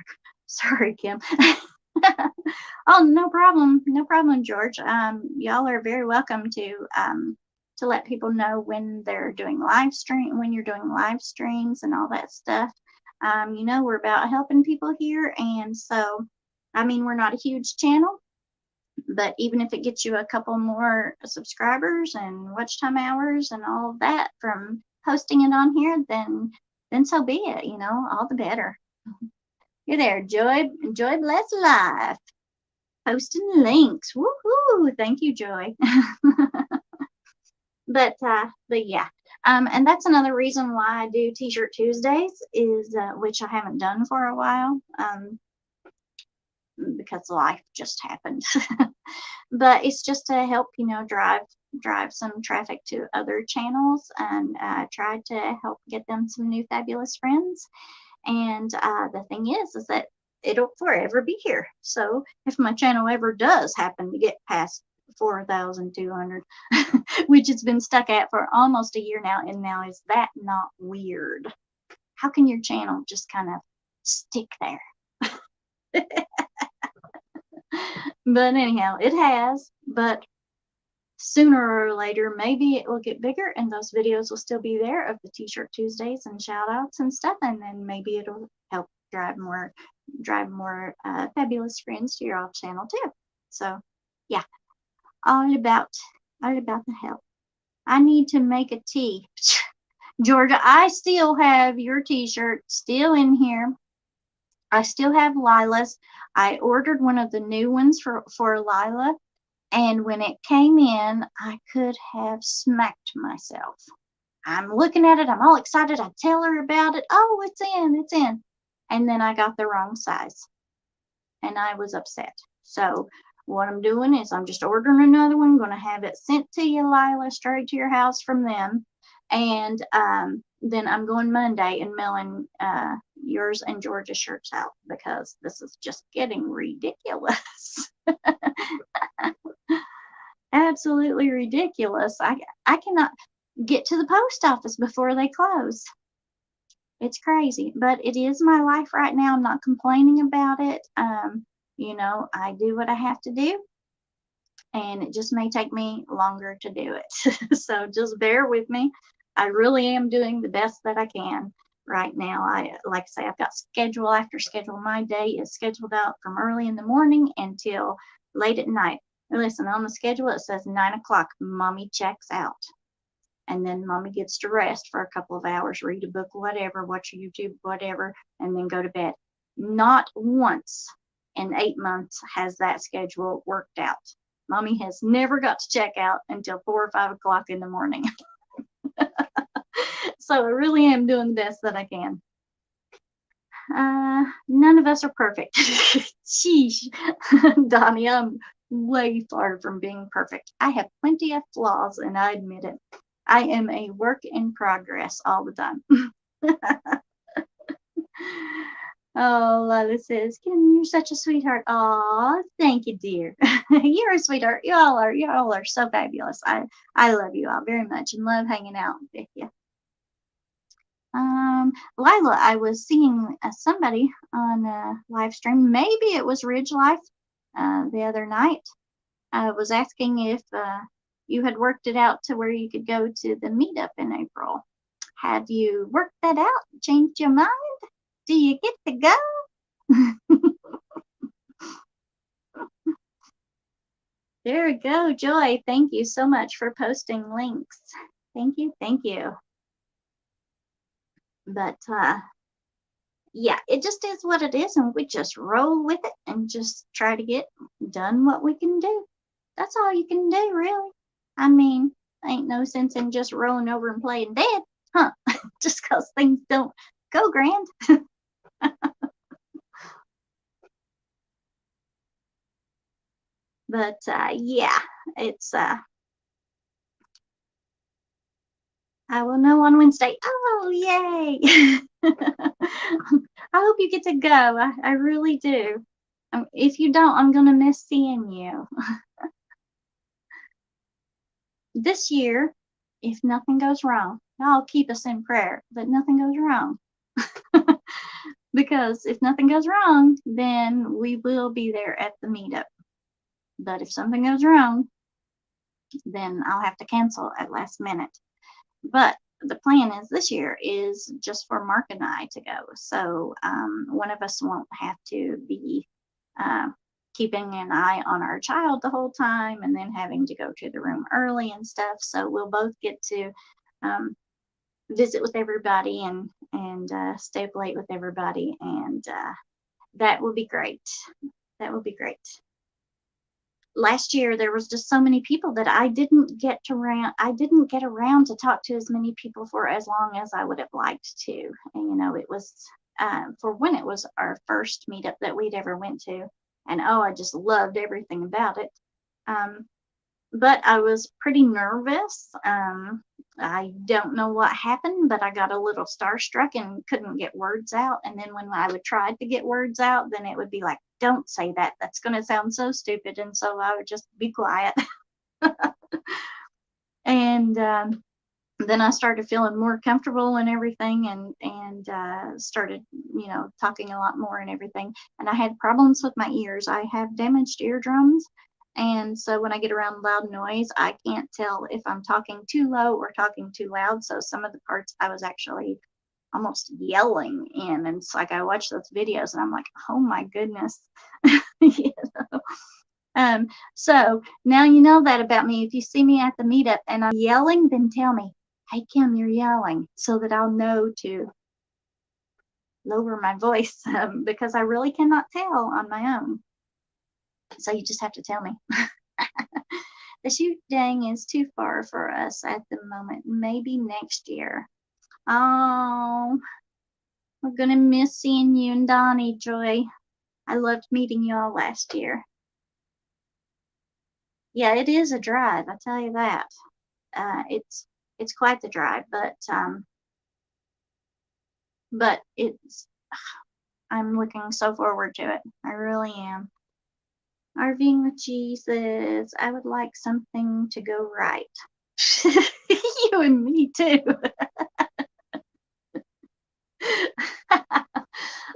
Sorry, Kim. Oh, no problem, George. Y'all are very welcome to let people know when they're doing when you're doing live streams and all that stuff. We're about helping people here, and so, we're not a huge channel, but even if it gets you a couple more subscribers and watch time hours and all of that from posting it on here, then so be it. All the better. You're there, Joy Bless Life, posting links. Woohoo! Thank you, Joy. But yeah, and that's another reason why I do T-shirt Tuesdays, is which I haven't done for a while, because life just happened. But it's just to help drive some traffic to other channels, and try to help get them some new fabulous friends. And the thing is that it'll forever be here. So if my channel ever does happen to get past 4,200, which it's been stuck at for almost a year now, and now, is that not weird? How can your channel just kind of stick there? But anyhow, it has. But sooner or later, maybe it will get bigger and those videos will still be there of the T-shirt Tuesdays and shout outs and stuff. And then maybe it'll help drive more fabulous friends to your off channel too. So yeah, all about the help. I need to make a tee. Georgia, I still have your T-shirt still in here. I still have Lila's. I ordered one of the new ones for Lila. And when it came in, I could have smacked myself. I'm looking at it. I'm all excited. I tell her about it. Oh, it's in. And then I got the wrong size. And I was upset. So what I'm doing is I'm just ordering another one. I'm going to have it sent to you, Lila, straight to your house from them. And then I'm going Monday and mailing yours and Georgia's shirts out because this is just getting ridiculous. Absolutely ridiculous. I cannot get to the post office before they close. It's crazy, but it is my life right now. I'm not complaining about it. You know, I do what I have to do, and it just may take me longer to do it. So just bear with me. I really am doing the best that I can right now. Like I say, I've got schedule after schedule. My day is scheduled out from early in the morning until late at night. Listen, on the schedule, it says 9 o'clock, mommy checks out. And then mommy gets to rest for a couple of hours, read a book, whatever, watch YouTube, whatever, and then go to bed. Not once in 8 months has that schedule worked out. Mommy has never got to check out until 4 or 5 o'clock in the morning. So I really am doing the best that I can. None of us are perfect. Sheesh. Donnie, I'm way far from being perfect. I have plenty of flaws, and I admit it. I am a work in progress all the time. Oh, Lila says, Kim, you're such a sweetheart. Oh, thank you, dear. You're a sweetheart. You all are so fabulous. I love you all very much and love hanging out with you. Lila, I was seeing somebody on a live stream. Maybe it was Ridge Life the other night. I was asking if you had worked it out to where you could go to the meetup in April. Have you worked that out? Changed your mind? Do you get to go? There we go, Joy. Thank you so much for posting links. Thank you. But yeah, it just is what it is, and we just roll with it and just try to get done what we can do. That's all you can do, really. I mean, ain't no sense in just rolling over and playing dead, huh? Just because things don't go grand. But yeah, it's I will know on Wednesday. Oh, yay! I hope you get to go. I really do. If you don't, I'm gonna miss seeing you. This year, if nothing goes wrong, I'll keep us in prayer that nothing goes wrong. Because if nothing goes wrong, then we will be there at the meetup. But if something goes wrong, then I'll have to cancel at last minute. But the plan is this year is just for Mark and I to go. So one of us won't have to be keeping an eye on our child the whole time and then having to go to the room early and stuff. So we'll both get to visit with everybody and stay up late with everybody. And that will be great. That will be great. Last year there was just so many people that I didn't get around to talk to as many people for as long as I would have liked to. And you know, it was for when it was our first meetup that we'd ever went to, and I just loved everything about it. But I was pretty nervous. I don't know what happened, but I got a little starstruck and couldn't get words out. And then when I would try to get words out, then it would be like, don't say that. That's going to sound so stupid. And so I would just be quiet. And then I started feeling more comfortable and everything, and started, talking a lot more and everything. And I had problems with my ears. I have damaged eardrums, and so when I get around loud noise, I can't tell if I'm talking too low or talking too loud. So some of the parts I was actually almost yelling in, and it's like I watch those videos and I'm like, oh my goodness. you know? So now you know that about me. If you see me at the meetup and I'm yelling, then tell me, hey Kim, you're yelling, so that I'll know to lower my voice, because I really cannot tell on my own. So you just have to tell me. The shoot dang is too far for us at the moment. Maybe next year. Oh, we're gonna miss seeing you and Donnie, Joy. I loved meeting you all last year. Yeah, it is a drive, I tell you that. It's quite the drive, but it's I'm looking so forward to it. I really am. RVing with Jesus. I would like something to go right. You and me too.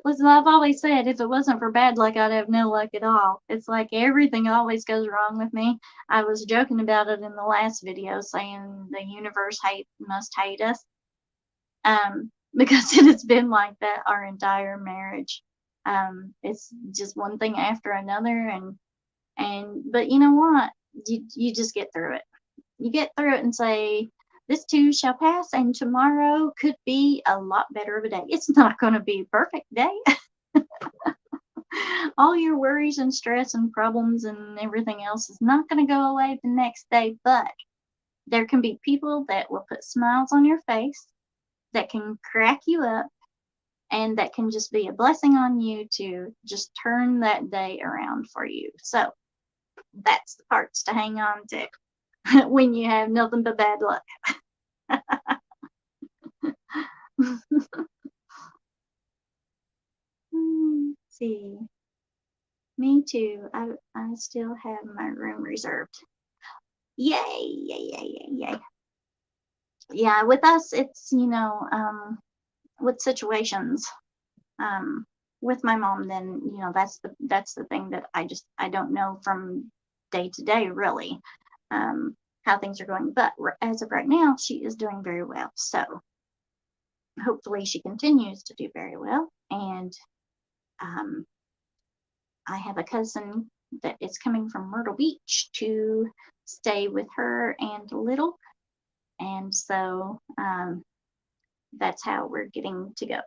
Listen, I've always said if it wasn't for bad luck, I'd have no luck at all. It's like everything always goes wrong with me. I was joking about it in the last video, saying the universe must hate us. Because it has been like that our entire marriage. It's just one thing after another, but you know what? You just get through it. You get through it and say, this too shall pass, and tomorrow could be a lot better of a day. It's not going to be a perfect day. All your worries and stress and problems and everything else is not going to go away the next day, but there can be people that will put smiles on your face, that can crack you up, and that can just be a blessing on you to just turn that day around for you. So that's the parts to hang on to when you have nothing but bad luck. Let's see. Me too. I still have my room reserved. Yay, yay, yay, yay, yay. Yeah, with us, it's, with situations, with my mom, then, that's the thing that I don't know from day to day, really, how things are going. But as of right now, she is doing very well. So hopefully she continues to do very well. And I have a cousin that is coming from Myrtle Beach to stay with her and Little. And so that's how we're getting to go.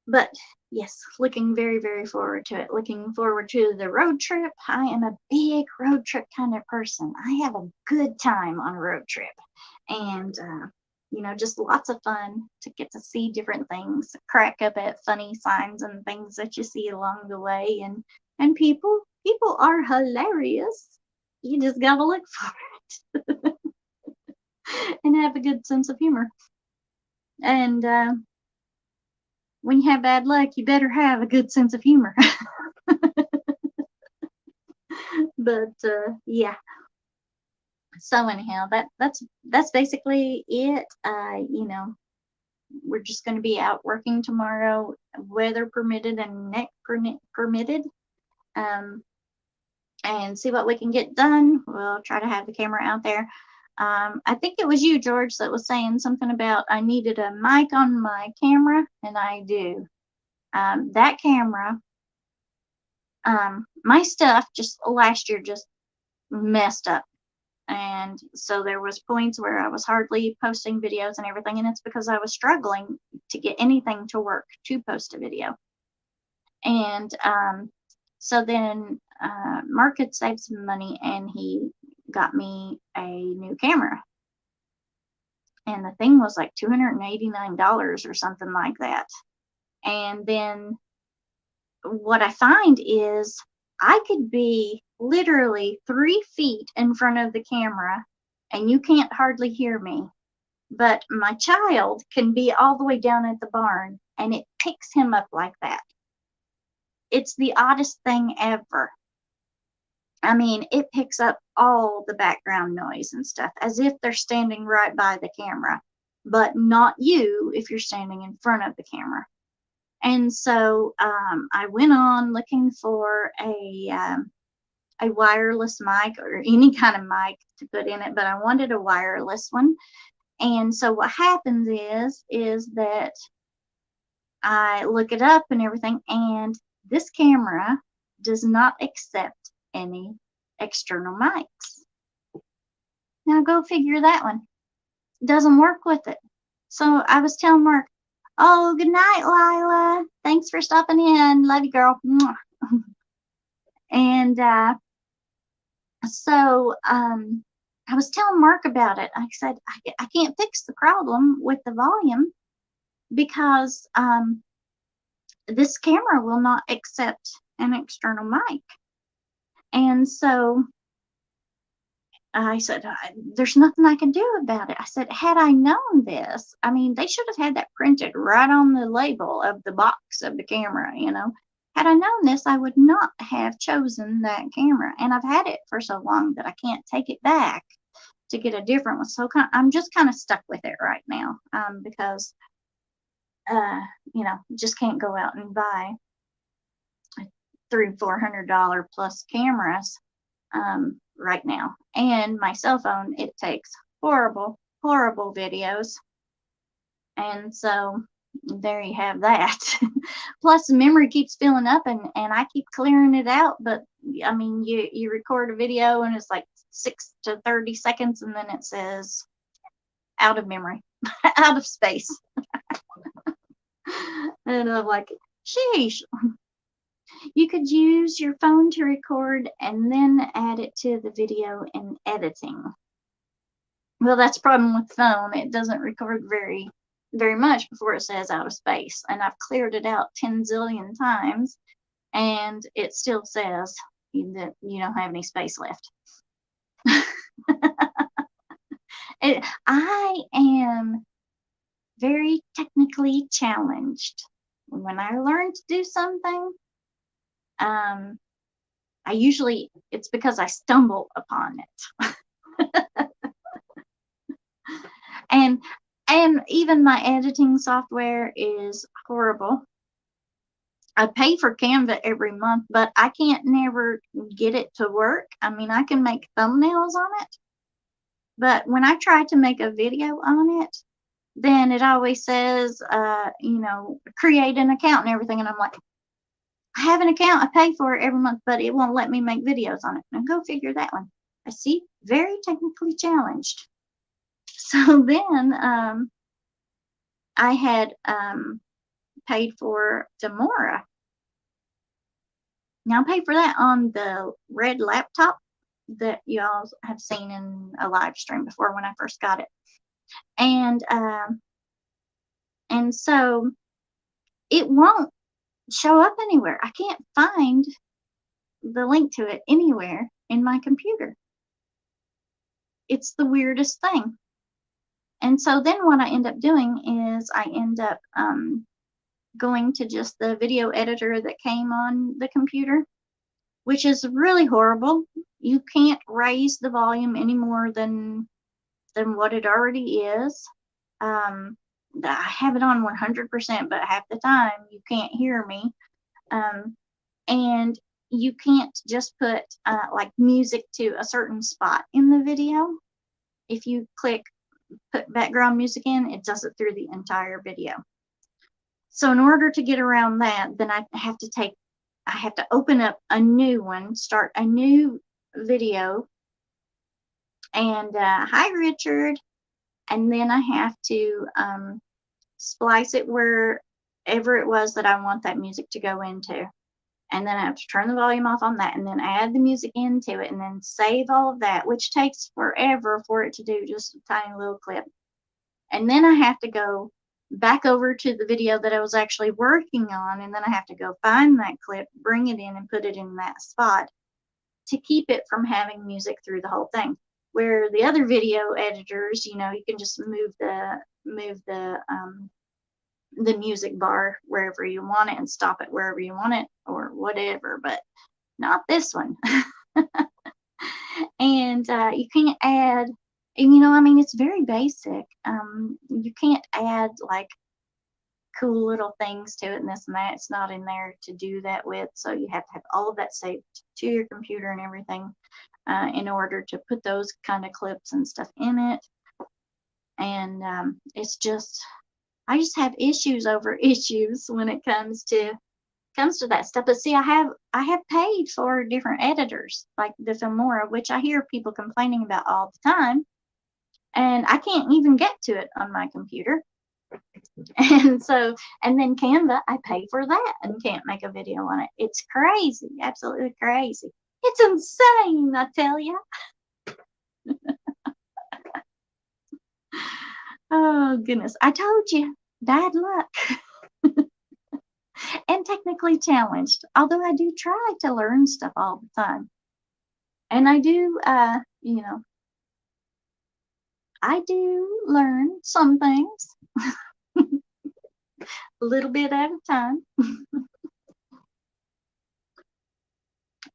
But yes, looking very, very forward to it. Looking forward to the road trip. I am a big road trip kind of person. I have a good time on a road trip. And, just lots of fun to get to see different things, crack up at funny signs and things that you see along the way. And people are hilarious. You just got to look for it and have a good sense of humor. And, when you have bad luck, you better have a good sense of humor. But yeah. So anyhow, that's basically it. We're just going to be out working tomorrow, weather permitted and neck permitted, and see what we can get done. We'll try to have the camera out there. I think it was you, George, that was saying something about I needed a mic on my camera, and I do. That camera, my stuff just last year just messed up. And so there was points where I was hardly posting videos and everything, and it's because I was struggling to get anything to work to post a video. And so then Mark had saved some money, and he got me a new camera. And the thing was like $289 or something like that. And then what I find is I could be literally 3 feet in front of the camera and you can't hardly hear me. But my child can be all the way down at the barn and it picks him up like that. It's the oddest thing ever. I mean, it picks up all the background noise and stuff as if they're standing right by the camera, but not you if you're standing in front of the camera. And so I went on looking for a wireless mic or any kind of mic to put in it, but I wanted a wireless one. And so what happens is that I look it up and everything, and this camera does not accept any external mics. Now go figure that one. Doesn't work with it. So I was telling Mark, oh, good night, Lila. Thanks for stopping in. Love you, girl. And so I was telling Mark about it. I said, I can't fix the problem with the volume because this camera will not accept an external mic. And so I said, there's nothing I can do about it. I said, had I known this, I mean, they should have had that printed right on the label of the box of the camera, you know. Had I known this, I would not have chosen that camera. And I've had it for so long that I can't take it back to get a different one. So I'm just kind of stuck with it right now because, you know, just can't go out and buy $300-400 plus cameras right now. And my cell phone, it takes horrible videos. And so there you have that. Plus the memory keeps filling up and I keep clearing it out. But I mean, you record a video and it's like 6 to 30 seconds and then it says out of memory, out of space. And I'm like, sheesh. You could use your phone to record and then add it to the video in editing. Well, that's the problem with the phone. It doesn't record very much before it says out of space. And I've cleared it out 10 zillion times and it still says that you don't have any space left. I am very technically challenged. When I learn to do something, it's because I stumble upon it. And even my editing software is horrible. I pay for Canva every month, but I can't never get it to work. I mean, I can make thumbnails on it, but when I try to make a video on it, then it always says, you know, create an account and everything. And I'm like, I have an account, I pay for it every month, but it won't let me make videos on it. Now go figure that one. I see, very technically challenged. So then I had paid for Demora. Now I paid for that on the red laptop that y'all have seen in a live stream before when I first got it. And so it won't show up anywhere. I can't find the link to it anywhere in my computer. It's the weirdest thing. And so then what I end up doing is I end up going to just the video editor that came on the computer, which is really horrible. You can't raise the volume any more than what it already is. I have it on 100%, but half the time you can't hear me. And you can't just put like music to a certain spot in the video. If you put background music in, it does it through the entire video. So in order to get around that, then I have to open up a new one, start a new video, and hi Richard, and then I have to splice it wherever it was that I want that music to go into. And then I have to turn the volume off on that and then add the music into it and then save all of that, which takes forever for it to do, just a tiny little clip. And then I have to go back over to the video that I was actually working on, and then I have to go find that clip, bring it in and put it in that spot to keep it from having music through the whole thing. Where the other video editors, you know, you can just move the music bar wherever you want it and stop it wherever you want it or whatever, but not this one. And you can't add, and I mean, it's very basic. You can't add like cool little things to it and this and that. It's not in there to do that with. So you have to have all of that saved to your computer and everything in order to put those kind of clips and stuff in it. And it's just, I just have issues over issues when it comes to that stuff. But see, I have paid for different editors like the Filmora, which I hear people complaining about all the time, and I can't even get to it on my computer. And so, and then Canva, I pay for that and can't make a video on it. It's crazy, absolutely crazy. It's insane, I tell you. Oh goodness, I told you, bad luck. And technically challenged, although I do try to learn stuff all the time. And I do, I do learn some things a little bit at a time.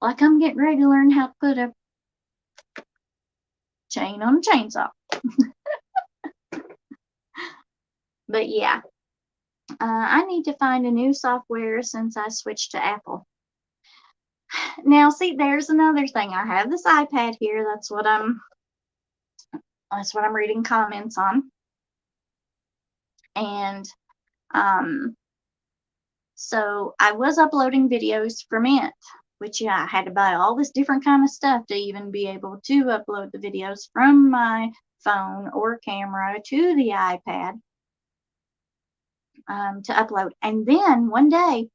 Like I'm getting ready to learn how to put a chain on a chainsaw. But yeah, I need to find a new software since I switched to Apple. Now, see, there's another thing. I have this iPad here. That's what I'm reading comments on. And so I was uploading videos from it, which I had to buy all this different kind of stuff to even be able to upload the videos from my phone or camera to the iPad to upload. And then one day,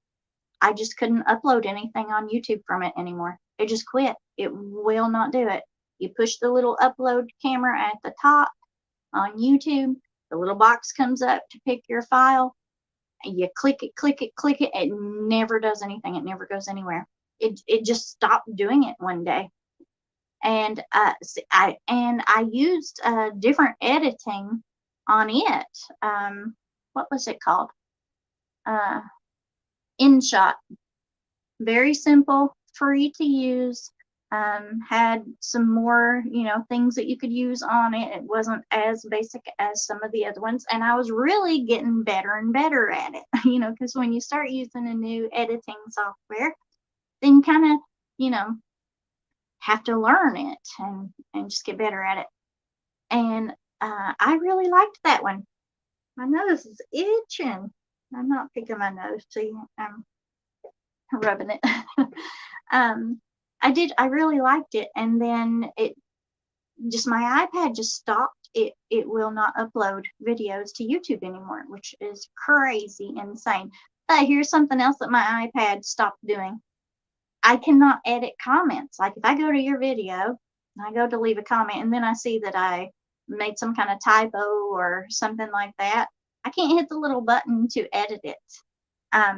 I just couldn't upload anything on YouTube from it anymore. It just quit. It will not do it. You push the little upload camera at the top on YouTube, the little box comes up to pick your file, and you click it, it never does anything. It never goes anywhere. It just stopped doing it one day. And I used different editing on it. What was it called? InShot. Very simple, free to use. Had some more, things that you could use on it. It wasn't as basic as some of the other ones. And I was really getting better and better at it, because when you start using a new editing software, then you kind of, have to learn it and just get better at it. And I really liked that one. My nose is itching. I'm not picking my nose, see, I'm rubbing it. I really liked it. And then my iPad just stopped. It will not upload videos to YouTube anymore, which is crazy insane. But here's something else that my iPad stopped doing. I cannot edit comments. Like if I go to your video, I go to leave a comment, and then I see that I made some kind of typo or something like that, I can't hit the little button to edit it.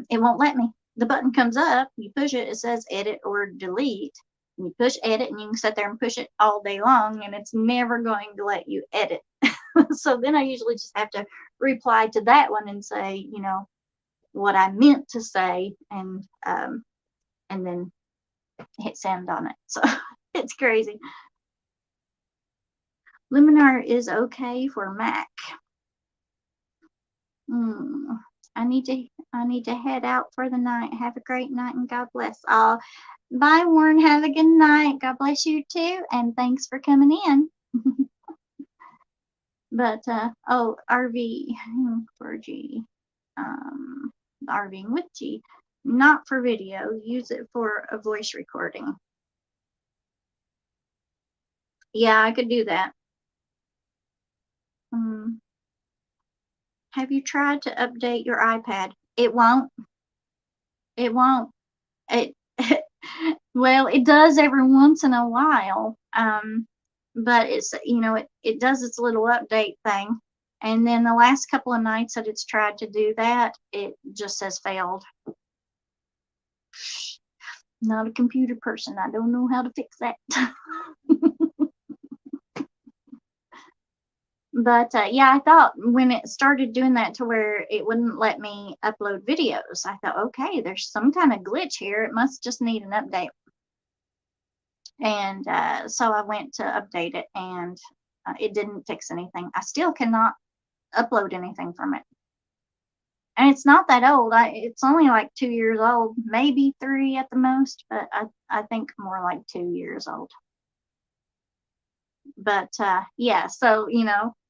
It won't let me. The button comes up, you push it, it says edit or delete. And you push edit, and you can sit there and push it all day long, and it's never going to let you edit. So then I usually just have to reply to that one and say, what I meant to say, and then hit send on it. So it's crazy. Luminar is okay for Mac. I need to head out for the night. Have a great night and God bless all. Bye, Warren. Have a good night. God bless you too, and thanks for coming in. But RV for G, RVing with G, not for video. Use it for a voice recording. Yeah, I could do that. Have you tried to update your iPad? It won't. It won't. Well, it does every once in a while. But it's, it does its little update thing. And then the last couple of nights that it's tried to do that, it just says failed. Not a computer person. I don't know how to fix that. But yeah, I thought when it started doing that to where it wouldn't let me upload videos, I thought, okay, there's some kind of glitch here. It must just need an update. And so I went to update it, and it didn't fix anything. I still cannot upload anything from it. And it's not that old. It's only like 2 years old, maybe 3 at the most, but I think more like 2 years old. But yeah, so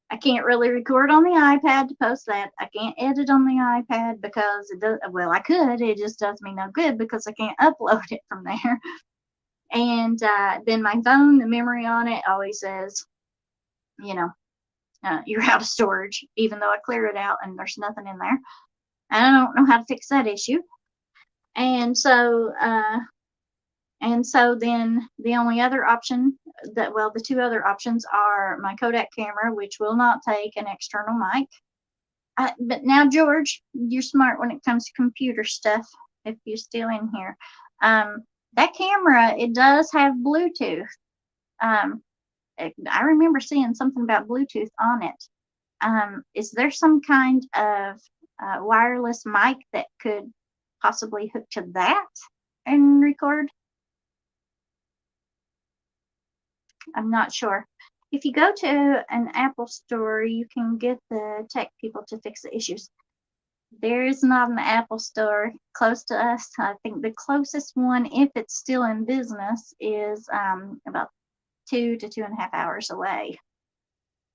I can't really record on the iPad to post that. I can't edit on the iPad because it does. Well, I could. It just does me no good because I can't upload it from there. And then my phone, the memory on it always says, you're out of storage, even though I clear it out and there's nothing in there. And I don't know how to fix that issue. And so then the only other option the two other options are my Kodak camera, which will not take an external mic. But now, George, you're smart when it comes to computer stuff, if you're still in here. That camera, it does have Bluetooth. I remember seeing something about Bluetooth on it. Is there some kind of wireless mic that could possibly hook to that and record? I'm not sure. If you go to an Apple store, you can get the tech people to fix the issues. There is not an Apple store close to us. I think the closest one, if it's still in business, is about 2 to 2.5 hours away.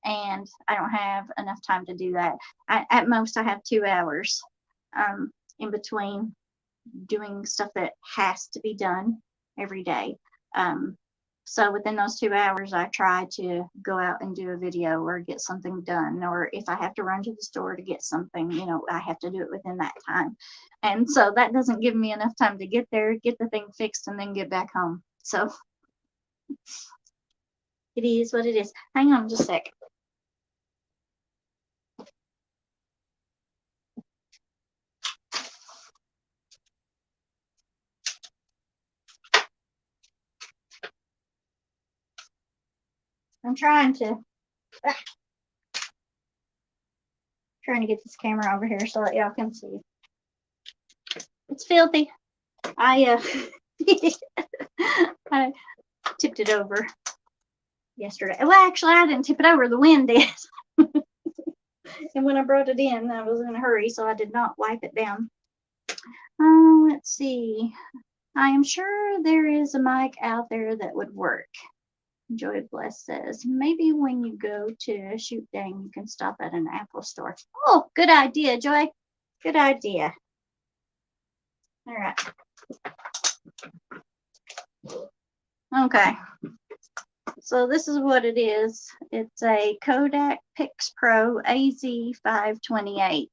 And I don't have enough time to do that. At most, I have 2 hours in between doing stuff that has to be done every day. So within those 2 hours, I try to go out and do a video or get something done. Or if I have to run to the store to get something, I have to do it within that time. And so that doesn't give me enough time to get there, get the thing fixed, and then get back home. So it is what it is. Hang on just a sec. I'm trying to get this camera over here so that y'all can see. It's filthy. I tipped it over yesterday. Well, actually, I didn't tip it over. The wind did. And when I brought it in, I was in a hurry, so I did not wipe it down. Let's see. I am sure there is a mic out there that would work. Joy Bless says, maybe when you go to Shoot Dang, you can stop at an Apple store. Oh, good idea, Joy. Good idea. All right. Okay. So this is what it is. It's a Kodak Pix Pro AZ528.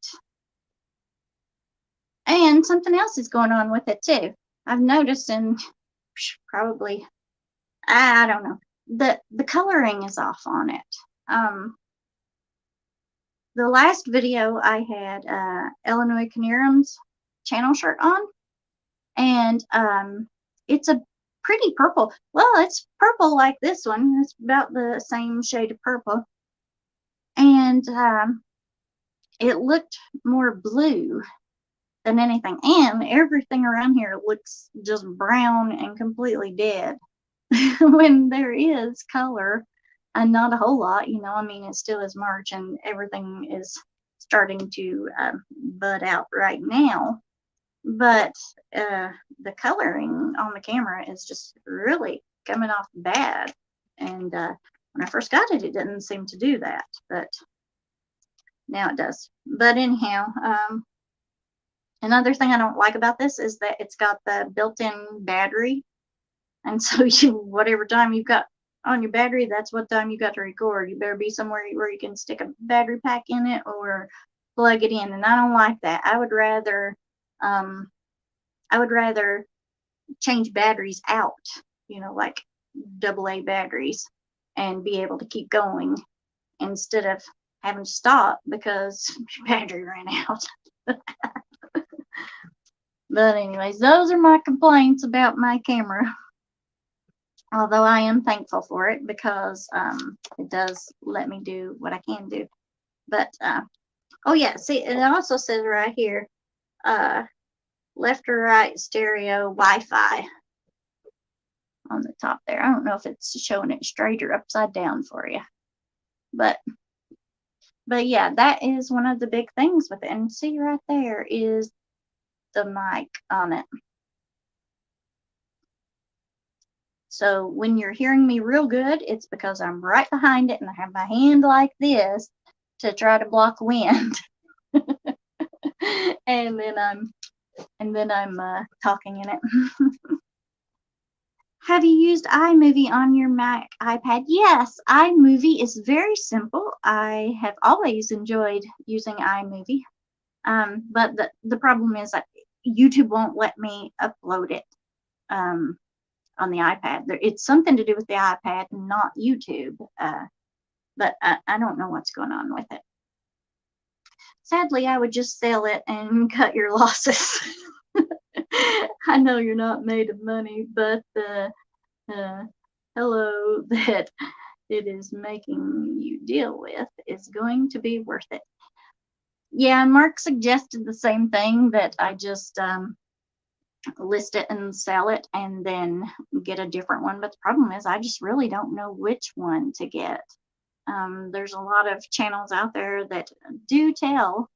And something else is going on with it too. I've noticed, and probably, I don't know, the coloring is off on it. The last video I had Illinois Canarim's channel shirt on, and it's a pretty purple. Well, it's purple like this one. It's about the same shade of purple. And it looked more blue than anything. And everything around here looks just brown and completely dead. When there is color, and not a whole lot, I mean, it still is March and everything is starting to bud out right now. But the coloring on the camera is just really coming off bad. And when I first got it, it didn't seem to do that, but now it does. But anyhow, another thing I don't like about this is that it's got the built-in battery. And so whatever time you've got on your battery, that's what time you got to record. You better be somewhere where you can stick a battery pack in it or plug it in. And I don't like that. I would rather change batteries out, like AA batteries, and be able to keep going instead of having to stop because your battery ran out. But anyways, those are my complaints about my camera. Although I am thankful for it because it does let me do what I can do. But, oh yeah, see, it also says right here, left or right stereo Wi-Fi. on the top there. I don't know if it's showing it straight or upside down for you, but yeah, that is one of the big things with it. And see right there is the mic on it. So when you're hearing me real good, it's because I'm right behind it and I have my hand like this to try to block wind. and then I'm talking in it. Have you used iMovie on your Mac iPad? Yes, iMovie is very simple. I have always enjoyed using iMovie. But the problem is that YouTube won't let me upload it on the iPad. It's something to do with the iPad, not YouTube. But I don't know what's going on with it. Sadly, I would just sell it and cut your losses. I know you're not made of money, but hello that it is making you deal with is going to be worth it. Yeah, Mark suggested the same thing, that I just list it and sell it and then get a different one. But the problem is I just really don't know which one to get. There's a lot of channels out there that do tell,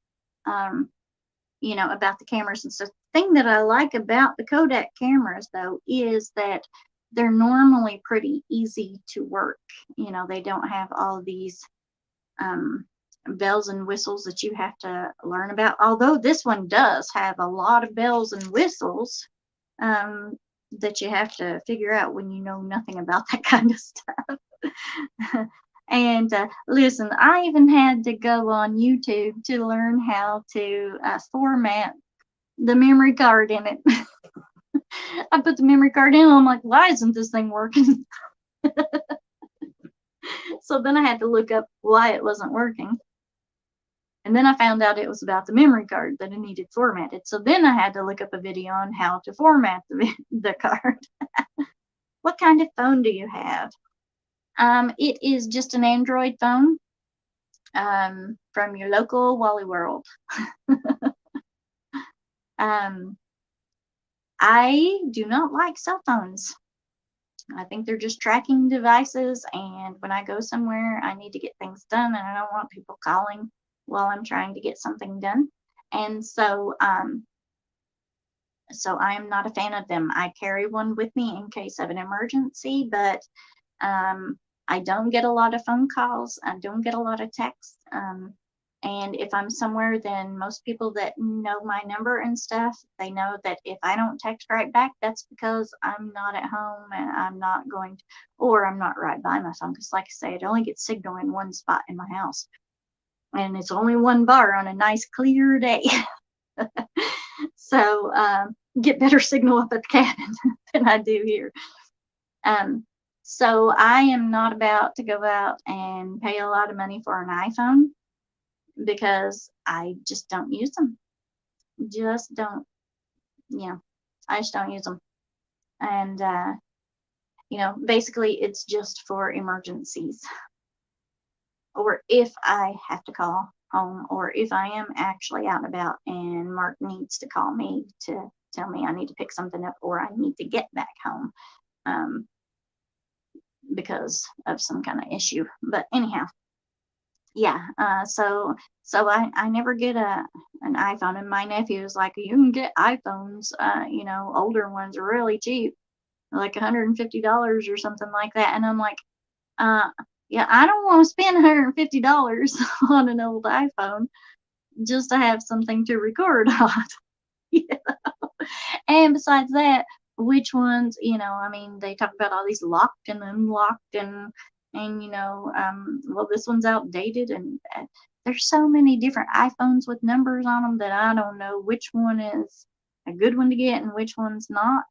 about the cameras and stuff. The thing that I like about the Kodak cameras, though, is that they're normally pretty easy to work. They don't have all these bells and whistles that you have to learn about. Although this one does have a lot of bells and whistles that you have to figure out when you know nothing about that kind of stuff. And listen, I even had to go on YouTube to learn how to format the memory card in it. I put the memory card in and I'm like, why isn't this thing working? So then I had to look up why it wasn't working. And then I found out it was about the memory card that it needed formatted. So then I had to look up a video on how to format the card. What kind of phone do you have? It is just an Android phone from your local Wally World. I do not like cell phones. I think they're just tracking devices, and when I go somewhere, I need to get things done, and I don't want people calling while I'm trying to get something done. And so I am not a fan of them. I carry one with me in case of an emergency, but I don't get a lot of phone calls. I don't get a lot of texts. And if I'm somewhere, then most people that know my number and stuff, they know that if I don't text right back, that's because I'm not at home and I'm not going to, or I'm not right by my phone. Because like I say, it only gets signal in one spot in my house. And it's only one bar on a nice clear day. So get better signal up at the cabin than I do here. So I am not about to go out and pay a lot of money for an iPhone because I just don't use them. Just don't, I just don't use them. And, basically it's just for emergencies. Or if I have to call home, or if I am actually out and about and Mark needs to call me to tell me I need to pick something up or I need to get back home because of some kind of issue. But anyhow, yeah, so I never get an iPhone, and my nephew was like, you can get iPhones, older ones are really cheap, like $150 or something like that. And I'm like, yeah, I don't want to spend $150 on an old iPhone just to have something to record on. And besides that, which ones, they talk about all these locked and unlocked and well, this one's outdated, and there's so many different iPhones with numbers on them that I don't know which one is a good one to get and which one's not.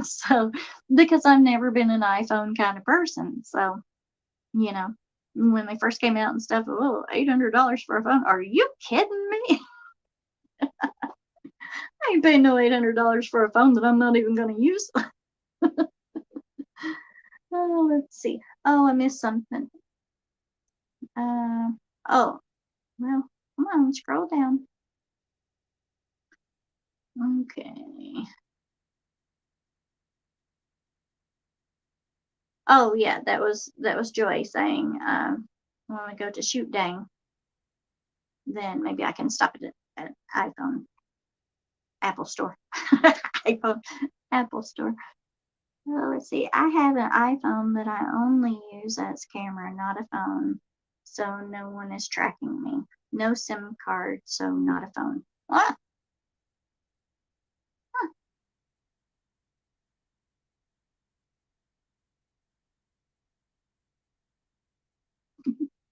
So, because I've never been an iPhone kind of person. So, when they first came out and stuff, oh, $800 for a phone. Are you kidding me? I ain't paying no $800 for a phone that I'm not even going to use. Oh, let's see. Oh, I missed something. Oh, well, come on, scroll down. Okay. Oh yeah, that was Joy saying, when we go to Shoot Dang, then maybe I can stop at iPhone Apple Store. iPhone Apple Store. Well, let's see. I have an iPhone that I only use as camera, not a phone. So no one is tracking me. No SIM card, so not a phone. Ah, huh,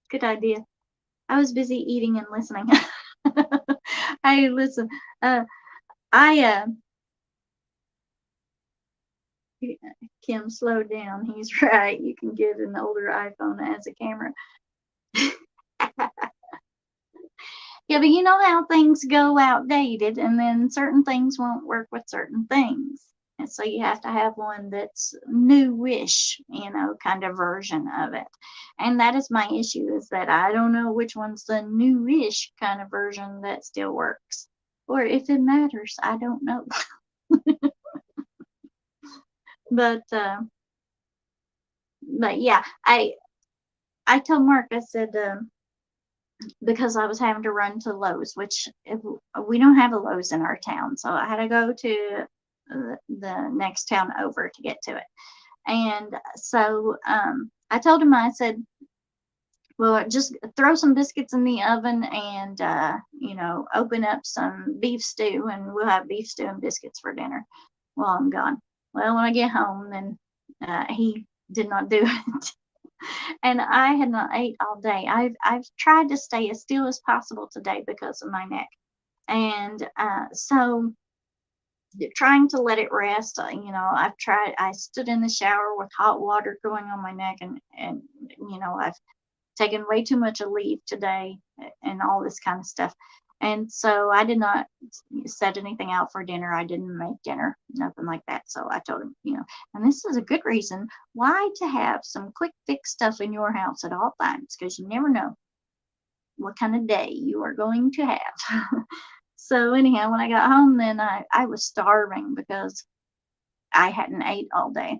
good idea. I was busy eating and listening. I listen. Uh, I Kim, slow down. He's right. You can get an older iPhone as a camera. Yeah, but you know how things go outdated, and then certain things won't work with certain things. And so you have to have one that's newish, kind of version of it. And that is my issue, is that I don't know which one's the newish kind of version that still works. Or if it matters, I don't know. But yeah, I told Mark, I said, because I was having to run to Lowe's, which we don't have a Lowe's in our town. So I had to go to the next town over to get to it. And so I told him, I said, well, just throw some biscuits in the oven and, open up some beef stew, and we'll have beef stew and biscuits for dinner while I'm gone. Well, when I get home, then he did not do it. And I had not ate all day. I've tried to stay as still as possible today because of my neck, and so trying to let it rest. I've tried. I stood in the shower with hot water going on my neck, and I've taken way too much Aleve today, and all this kind of stuff. And so I did not set anything out for dinner. I didn't make dinner, nothing like that. So I told him, and this is a good reason why to have some quick fix stuff in your house at all times, because you never know what kind of day you are going to have. So anyhow, when I got home, then I was starving because I hadn't ate all day.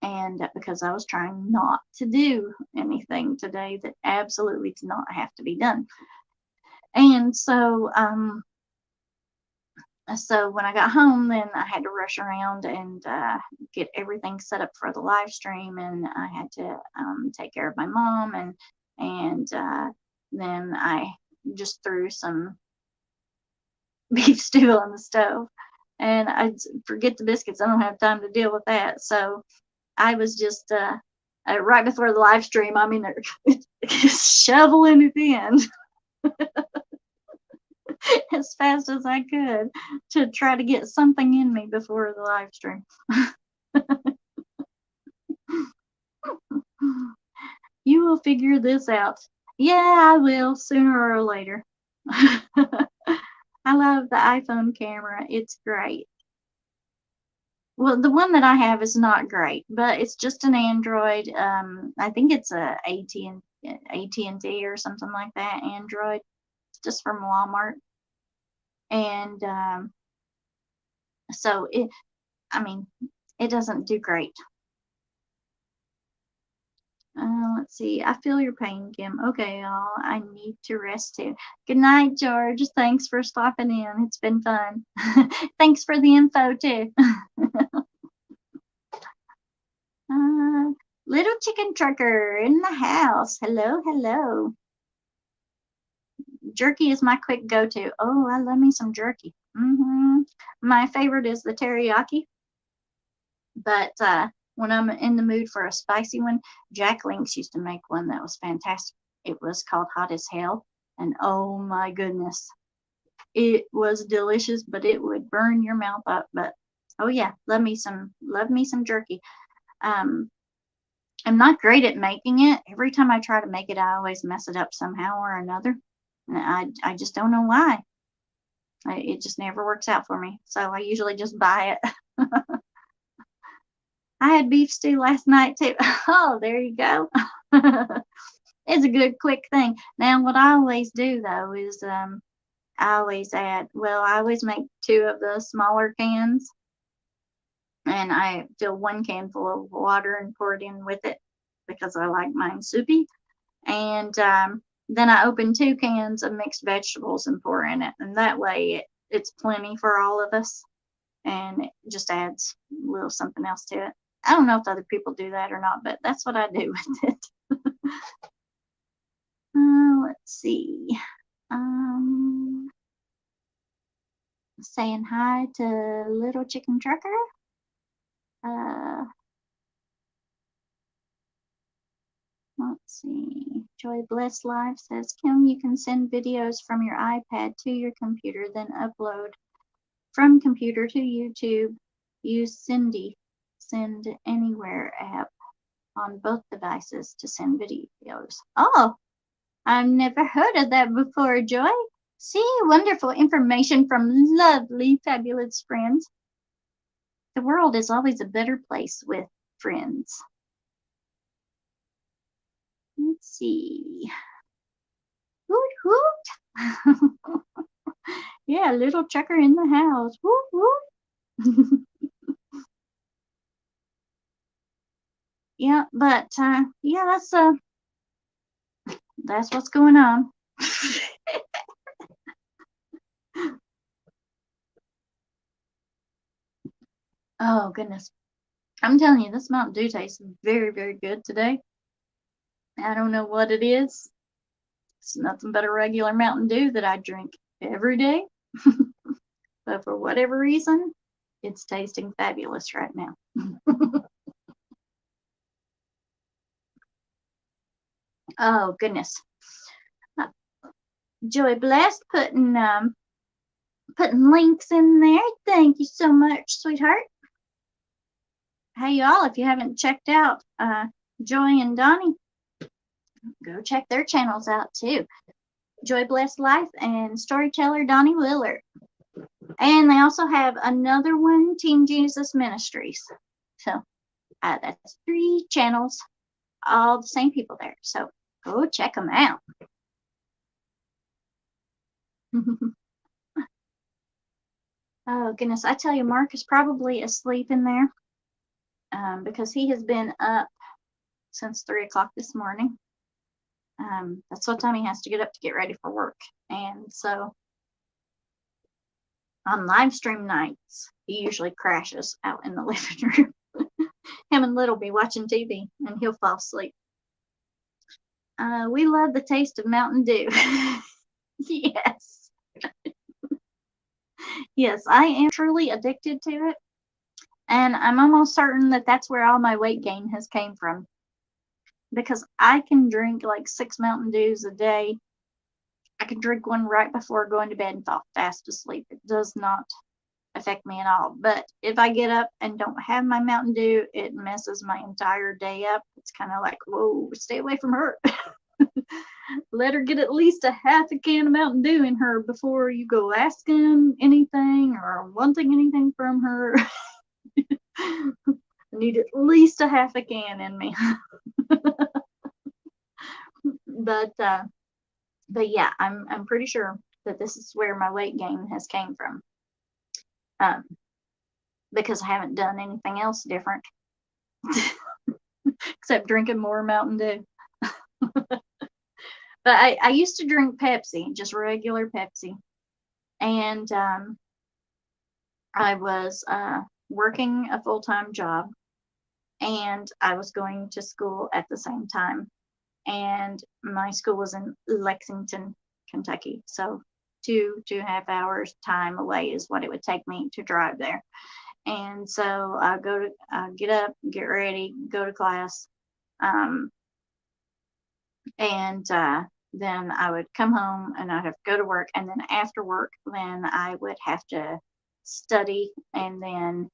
And because I was trying not to do anything today that absolutely did not have to be done. And so when I got home, then I had to rush around and get everything set up for the live stream, and I had to take care of my mom, and then I just threw some beef stew on the stove, and I forget the biscuits. I don't have time to deal with that, so I was just right before the live stream. I mean, shoveling it in as fast as I could to try to get something in me before the live stream. You will figure this out. Yeah, I will, sooner or later. I love the iPhone camera. It's great. Well, the one that I have is not great, but it's just an Android. I think it's a AT&T or something like that. Android, it's just from Walmart, and so it doesn't do great. Let's see. I feel your pain, Kim. Okay, y'all. I need to rest too. Good night, George. Thanks for stopping in. It's been fun. Thanks for the info too. Little chicken trucker in the house. Hello, hello. Jerky is my quick go-to. Oh, I love me some jerky. My favorite is the teriyaki, but when I'm in the mood for a spicy one, Jack Links used to make one that was fantastic. It was called Hot as Hell, and oh my goodness, it was delicious, but it would burn your mouth up. But oh yeah, love me some jerky. I'm not great at making it. Every time I try to make it, I always mess it up somehow or another. And I just don't know why. It just never works out for me. So I usually just buy it. I had beef stew last night too. Oh, there you go. It's a good quick thing. Now, what I always do though is I always make 2 of the smaller cans, and I fill 1 can full of water and pour it in with it because I like mine soupy. And then I open 2 cans of mixed vegetables and pour in it, and that way it's plenty for all of us, and it just adds a little something else to it. I don't know if other people do that or not, but that's what I do with it. Let's see. Saying hi to Little Chicken Trucker. Let's see. Joy Blessed Life says, Kim, you can send videos from your iPad to your computer, then upload from computer to YouTube. Use Send Anywhere app on both devices to send videos. Oh, I've never heard of that before, Joy. See, wonderful information from lovely, fabulous friends. The world is always a better place with friends. Let's see. Hoot, hoot. Yeah, little checker in the house. Hoot, hoot. Yeah, but yeah, that's what's going on. Oh goodness, I'm telling you, this Mountain Dew tastes very, very good today. I don't know what it is. It's nothing but a regular Mountain Dew that I drink every day. But for whatever reason, it's tasting fabulous right now. Oh goodness. Joy Blessed putting links in there. Thank you so much, sweetheart. Hey y'all, if you haven't checked out Joy and Donnie, go check their channels out too. Joy Blessed Life and Storyteller Donnie Willard. And they also have another one, Team Jesus Ministries. So that's 3 channels, all the same people there. So go check them out. Oh goodness, I tell you, Mark is probably asleep in there because he has been up since 3 o'clock this morning. That's what time he has to get up to get ready for work. And so on live stream nights, he usually crashes out in the living room. Him and Little be watching TV and he'll fall asleep. We love the taste of Mountain Dew. Yes. Yes, I am truly addicted to it. And I'm almost certain that that's where all my weight gain has came from. Because I can drink like 6 Mountain Dews a day. I can drink one right before going to bed and fall fast asleep. It does not affect me at all. But if I get up and don't have my Mountain Dew, it messes my entire day up. It's kind of like, whoa, stay away from her. Let her get at least a half a can of Mountain Dew in her before you go asking anything or wanting anything from her. I need at least a half a can in me. But yeah, I'm pretty sure that this is where my weight gain has came from. Because I haven't done anything else different except drinking more Mountain Dew. But I used to drink Pepsi, just regular Pepsi. And I was working a full-time job and I was going to school at the same time. And my school was in Lexington, Kentucky. So 2.5 hours time away is what it would take me to drive there. And so I get up, get ready, go to class. And then I would come home and I'd have to go to work. And then after work, then I would have to study and then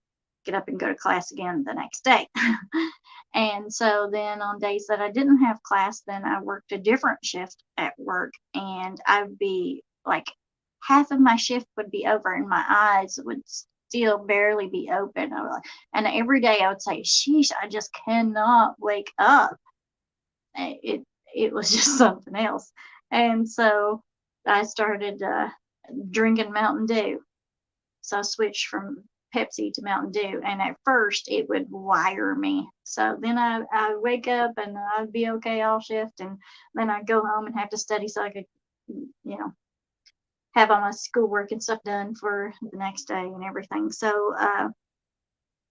get up and go to class again the next day. And so then on days that I didn't have class, then I worked a different shift at work. And I'd be like, half of my shift would be over and my eyes would still barely be open. And every day I would say, sheesh, I just cannot wake up. It was just something else. And so I started drinking Mountain Dew. So I switched from Pepsi to Mountain Dew, and at first it would wire me. So then I wake up and I'd be okay all shift, and then I'd go home and have to study so I could, have all my schoolwork and stuff done for the next day and everything. So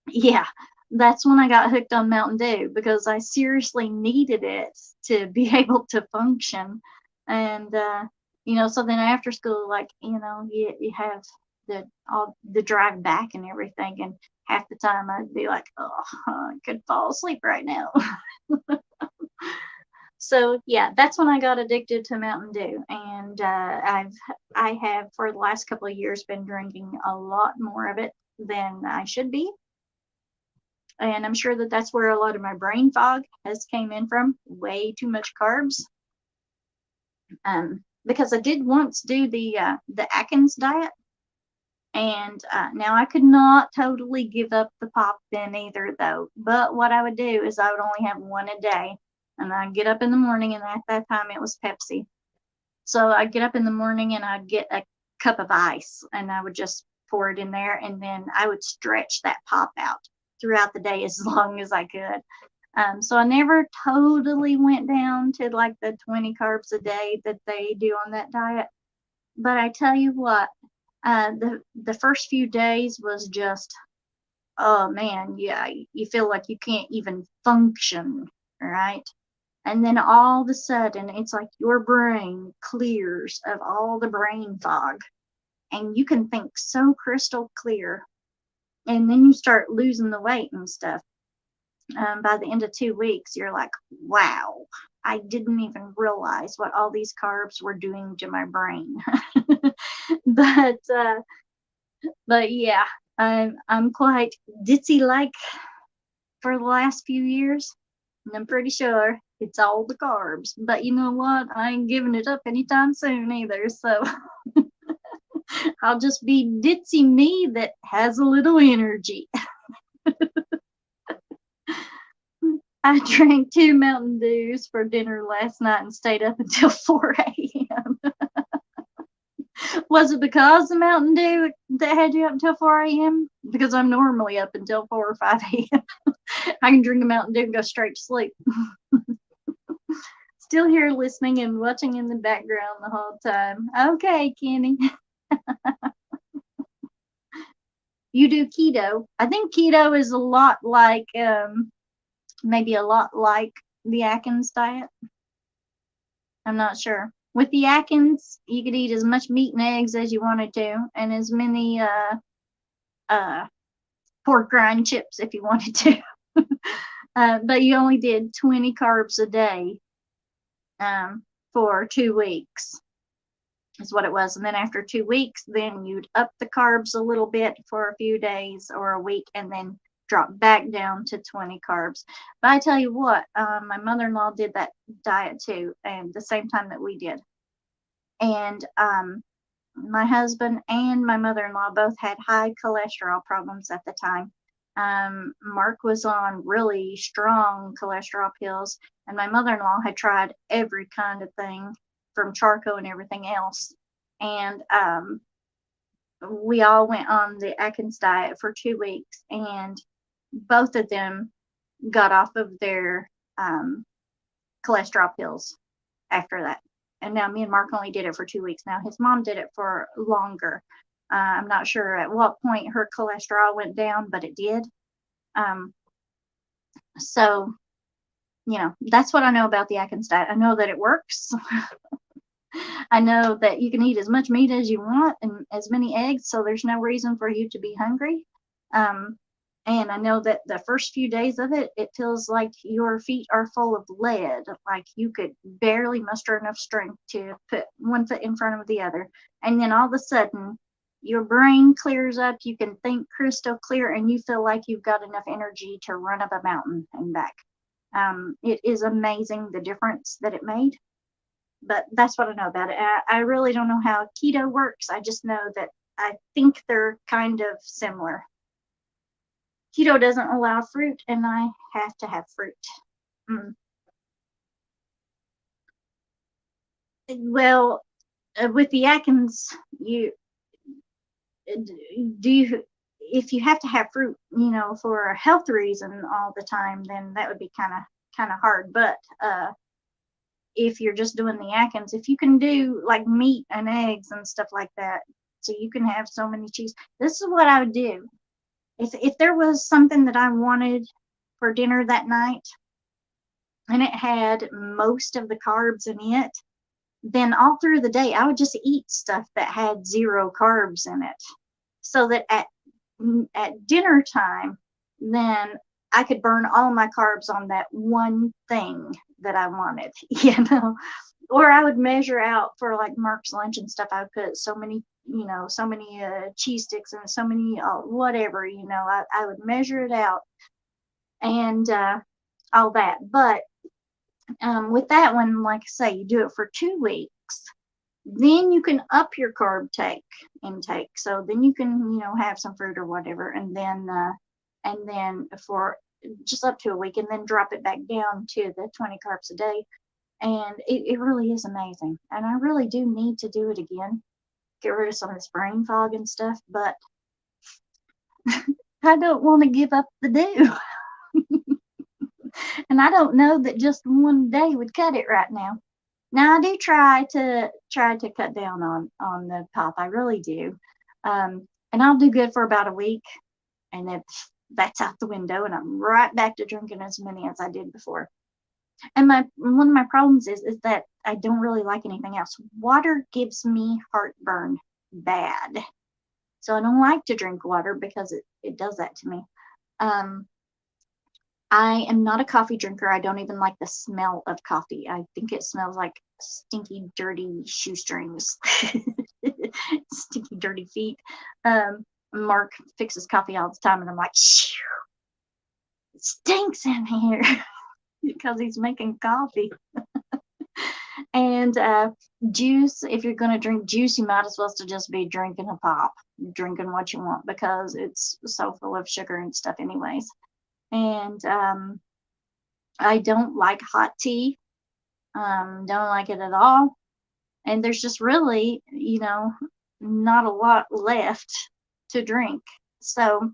yeah, that's when I got hooked on Mountain Dew, because I seriously needed it to be able to function. And so then after school, like, you have the drive back and everything, and half the time I'd be like, oh, I could fall asleep right now. So yeah, that's when I got addicted to Mountain Dew, and I have for the last couple of years been drinking a lot more of it than I should be, and I'm sure that that's where a lot of my brain fog has came in from. Way too much carbs, because I did once do the Atkins diet, and now I could not totally give up the pop then either, though. But what I would do is I would only have one a day. And I'd get up in the morning, and at that time it was Pepsi. So I'd get up in the morning and I'd get a cup of ice, and I would just pour it in there, and then I would stretch that pop out throughout the day as long as I could. So I never totally went down to like the 20 carbs a day that they do on that diet. But I tell you what, the first few days was just, oh man, yeah, you feel like you can't even function, right? And then all of a sudden, it's like your brain clears of all the brain fog, and you can think so crystal clear. And then you start losing the weight and stuff. By the end of 2 weeks, you're like, wow, I didn't even realize what all these carbs were doing to my brain. But yeah, I'm quite ditzy like for the last few years. And I'm pretty sure it's all the carbs. But you know what? I ain't giving it up anytime soon either. So I'll just be ditzy me that has a little energy. I drank 2 Mountain Dews for dinner last night and stayed up until 4 a.m. Was it because of Mountain Dew that had you up until 4 a.m.? Because I'm normally up until 4 or 5 a.m. I can drink a Mountain Dew and go straight to sleep. Still here listening and watching in the background the whole time. Okay, Kenny. You do keto. I think keto is a lot like, maybe a lot like the Atkins diet. I'm not sure. With the Atkins, you could eat as much meat and eggs as you wanted to, and as many pork rind chips if you wanted to. But you only did 20 carbs a day for 2 weeks is what it was. And then after 2 weeks, then you'd up the carbs a little bit for a few days or a week, and then drop back down to 20 carbs. But I tell you what, my mother-in-law did that diet too, and the same time that we did. And my husband and my mother-in-law both had high cholesterol problems at the time. Mark was on really strong cholesterol pills, and my mother-in-law had tried every kind of thing from charcoal and everything else. And we all went on the Atkins diet for 2 weeks, and both of them got off of their cholesterol pills after that. And now me and Mark only did it for 2 weeks. Now his mom did it for longer. I'm not sure at what point her cholesterol went down, but it did. So, that's what I know about the Atkins diet. I know that it works. I know that you can eat as much meat as you want and as many eggs, so there's no reason for you to be hungry. And I know that the first few days of it, it feels like your feet are full of lead, like you could barely muster enough strength to put one foot in front of the other. And then all of a sudden, your brain clears up, you can think crystal clear, and you feel like you've got enough energy to run up a mountain and back. It is amazing the difference that it made. But that's what I know about it. I really don't know how keto works. I just know that I think they're kind of similar. Keto doesn't allow fruit, and I have to have fruit. Well, with the Atkins, if you have to have fruit, for a health reason all the time, then that would be kind of hard. But if you're just doing the Atkins, if you can do like meat and eggs and stuff like that, so you can have so many cheese. This is what I would do. If there was something that I wanted for dinner that night and it had most of the carbs in it, then all through the day I would just eat stuff that had 0 carbs in it, so that at dinner time, then I could burn all my carbs on that one thing that I wanted, Or I would measure out for like Mark's lunch and stuff. I would put so many, cheese sticks and so many, whatever, I would measure it out and all that. But with that one, like I say, you do it for 2 weeks. Then you can up your carb intake. So then you can, have some fruit or whatever, and then for just up to a week, and then drop it back down to the 20 carbs a day. And it really is amazing. And I really do need to do it again, get rid of some of this brain fog and stuff, but I don't want to give up the do. And I don't know that just one day would cut it right now. Now I do try to cut down on the pop. I really do. And I'll do good for about a week, and then that's out the window, and I'm right back to drinking as many as I did before. And one of my problems is that I don't really like anything else. Water gives me heartburn bad. So I don't like to drink water because it does that to me. I am not a coffee drinker. I don't even like the smell of coffee. I think it smells like stinky, dirty shoestrings, stinky, dirty feet. Mark fixes coffee all the time, and I'm like, shoo, it stinks in here because he's making coffee. And juice, if you're going to drink juice, you might as well just be drinking a pop, drinking what you want, because it's so full of sugar and stuff anyways. And I don't like hot tea. Don't like it at all. And there's just really, not a lot left to drink. So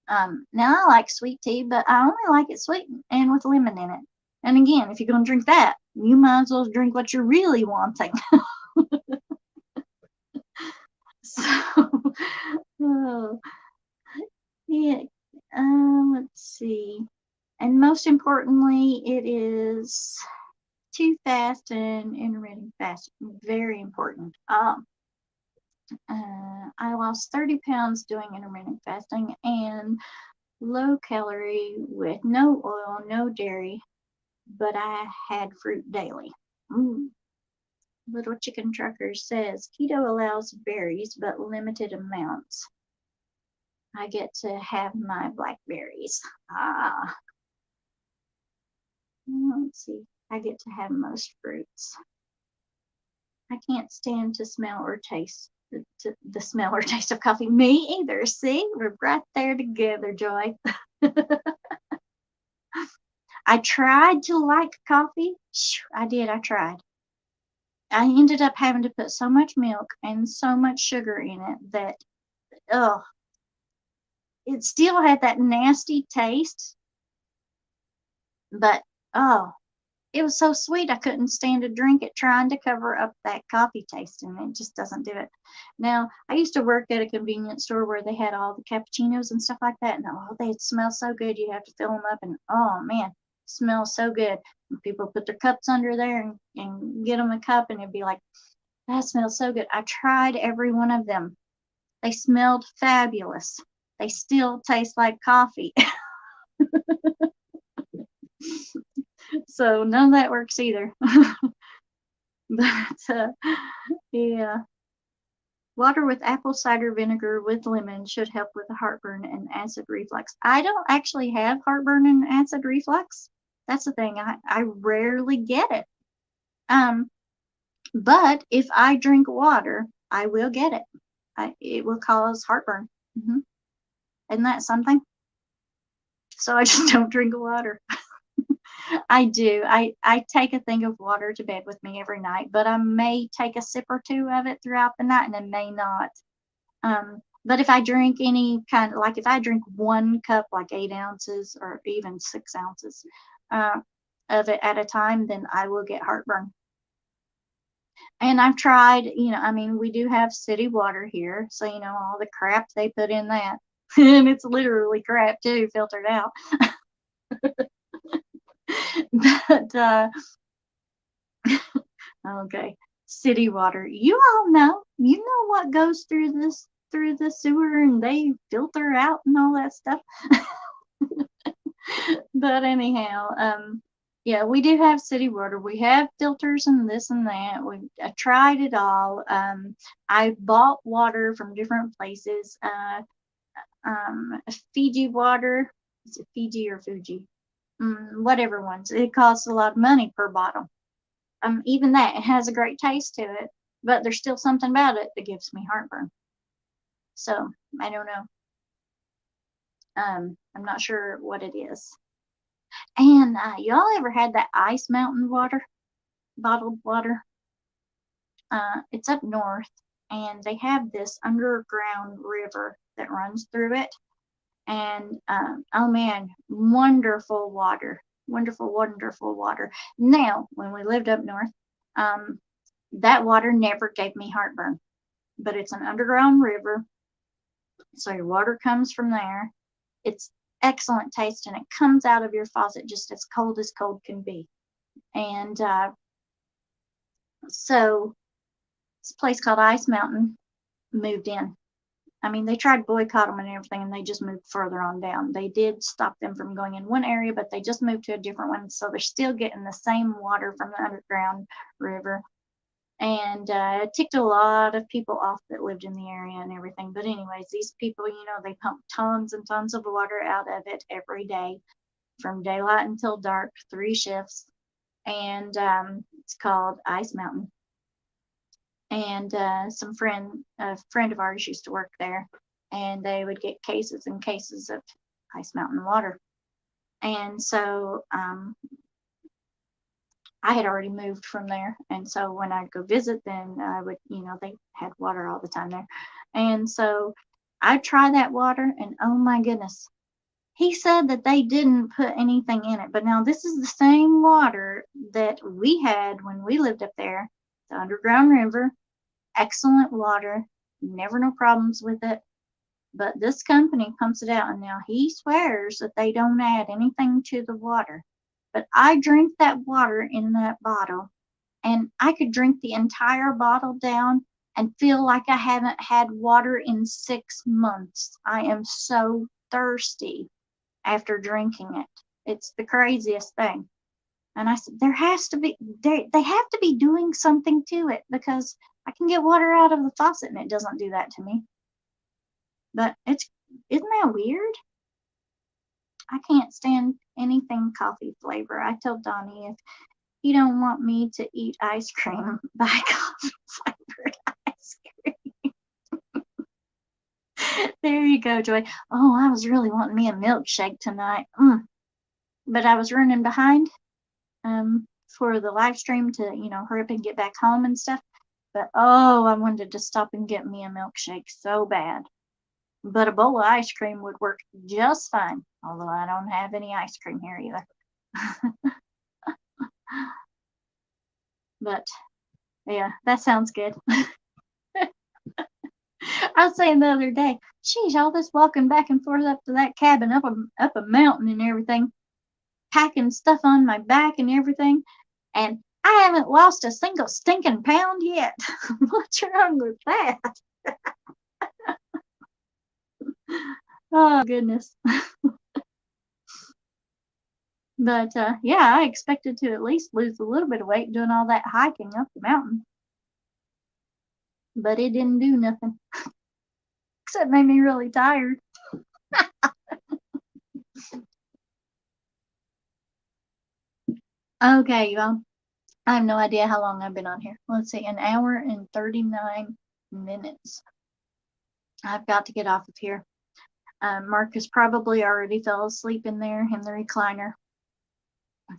now I like sweet tea, but I only like it sweet and with lemon in it. And again, if you're going to drink that, you might as well drink what you're really wanting. So, yeah. Let's see. And most importantly, it is too fast and intermittent fasting. Very important. I lost 30 pounds doing intermittent fasting and low calorie with no oil, no dairy, but I had fruit daily. Little Chicken Trucker says keto allows berries, but limited amounts. I get to have my blackberries. Let's see. I get to have most fruits. I can't stand to smell or taste the smell or taste of coffee. Me either. See, we're right there together, Joy. I tried to like coffee. I did. I tried. I ended up having to put so much milk and so much sugar in it that, it still had that nasty taste. But, it was so sweet I couldn't stand to drink it, trying to cover up that coffee taste, and it just doesn't do it. Now, I used to work at a convenience store where they had all the cappuccinos and stuff like that, and they smell so good. You have to fill them up, and man, smells so good. And people put their cups under there and get them a cup, and it'd be like, that smells so good. I tried every one of them. They smelled fabulous. They still taste like coffee. So none of that works either. But yeah, water with apple cider vinegar with lemon should help with the heartburn and acid reflux. I don't actually have heartburn and acid reflux. That's the thing. I rarely get it. But if I drink water, I will get it. It will cause heartburn. Isn't that something? So I just don't drink water. I do. I take a thing of water to bed with me every night, but I may take a sip or two of it throughout the night, and I may not. But if I drink any kind of, like if I drink 1 cup, like 8 ounces or even 6 ounces of it at a time, then I will get heartburn. And I've tried, I mean, we do have city water here, so all the crap they put in that, and it's literally crap too, filtered out. But okay, city water. You all know, what goes through the sewer, and they filter out and all that stuff. But anyhow, yeah, we do have city water. We have filters and this and that. I tried it all. I bought water from different places. Fiji Water. Is it Fiji or Fuji? Whatever ones. It costs a lot of money per bottle. Even that, it has a great taste to it, but there's still something about it that gives me heartburn. So I don't know. I'm not sure what it is. And y'all ever had that Ice Mountain water, bottled water? It's up north, and they have this underground river that runs through it. And oh man, wonderful water, wonderful, wonderful water. Now, when we lived up north, that water never gave me heartburn, but it's an underground river, so your water comes from there. It's excellent taste, and it comes out of your faucet just as cold can be. And so this place called Ice Mountain moved in. I mean, they tried to boycott them and everything, and they just moved further on down. They did stop them from going in one area, but they just moved to a different one, so they're still getting the same water from the underground river. And it ticked a lot of people off that lived in the area and everything. But anyways, these people, they pump tons and tons of water out of it every day from daylight until dark, 3 shifts. And it's called Ice Mountain. And a friend of ours used to work there, and they would get cases and cases of Ice Mountain water. And so I had already moved from there, and so when I'd go visit, then I would, they had water all the time there. And so I'd try that water, and oh my goodness, he said that they didn't put anything in it. But now this is the same water that we had when we lived up there, the underground river. Excellent water, never no problems with it. But this company pumps it out, and now he swears that they don't add anything to the water. But I drink that water in that bottle, and I could drink the entire bottle down and feel like I haven't had water in 6 months. I am so thirsty after drinking it. It's the craziest thing. And I said, they have to be doing something to it, because I can get water out of the faucet and it doesn't do that to me. But isn't that weird? I can't stand anything coffee flavor. I told Donnie, if you don't want me to eat ice cream, buy coffee flavored ice cream. There you go, Joy. Oh, I was really wanting me a milkshake tonight. But I was running behind for the live stream to, hurry up and get back home and stuff. But oh, I wanted to stop and get me a milkshake so bad. But a bowl of ice cream would work just fine, although I don't have any ice cream here either. But yeah, that sounds good. I was saying the other day, geez, all this walking back and forth up to that cabin, up a mountain and everything, packing stuff on my back and everything, and I haven't lost a single stinking pound yet. What's wrong with that? Oh, goodness. But yeah, I expected to at least lose a little bit of weight doing all that hiking up the mountain. But it didn't do nothing. Except made me really tired. Okay, y'all. I have no idea how long I've been on here. Let's see, 1 hour and 39 minutes. I've got to get off of here. Marcus probably already fell asleep in there in the recliner.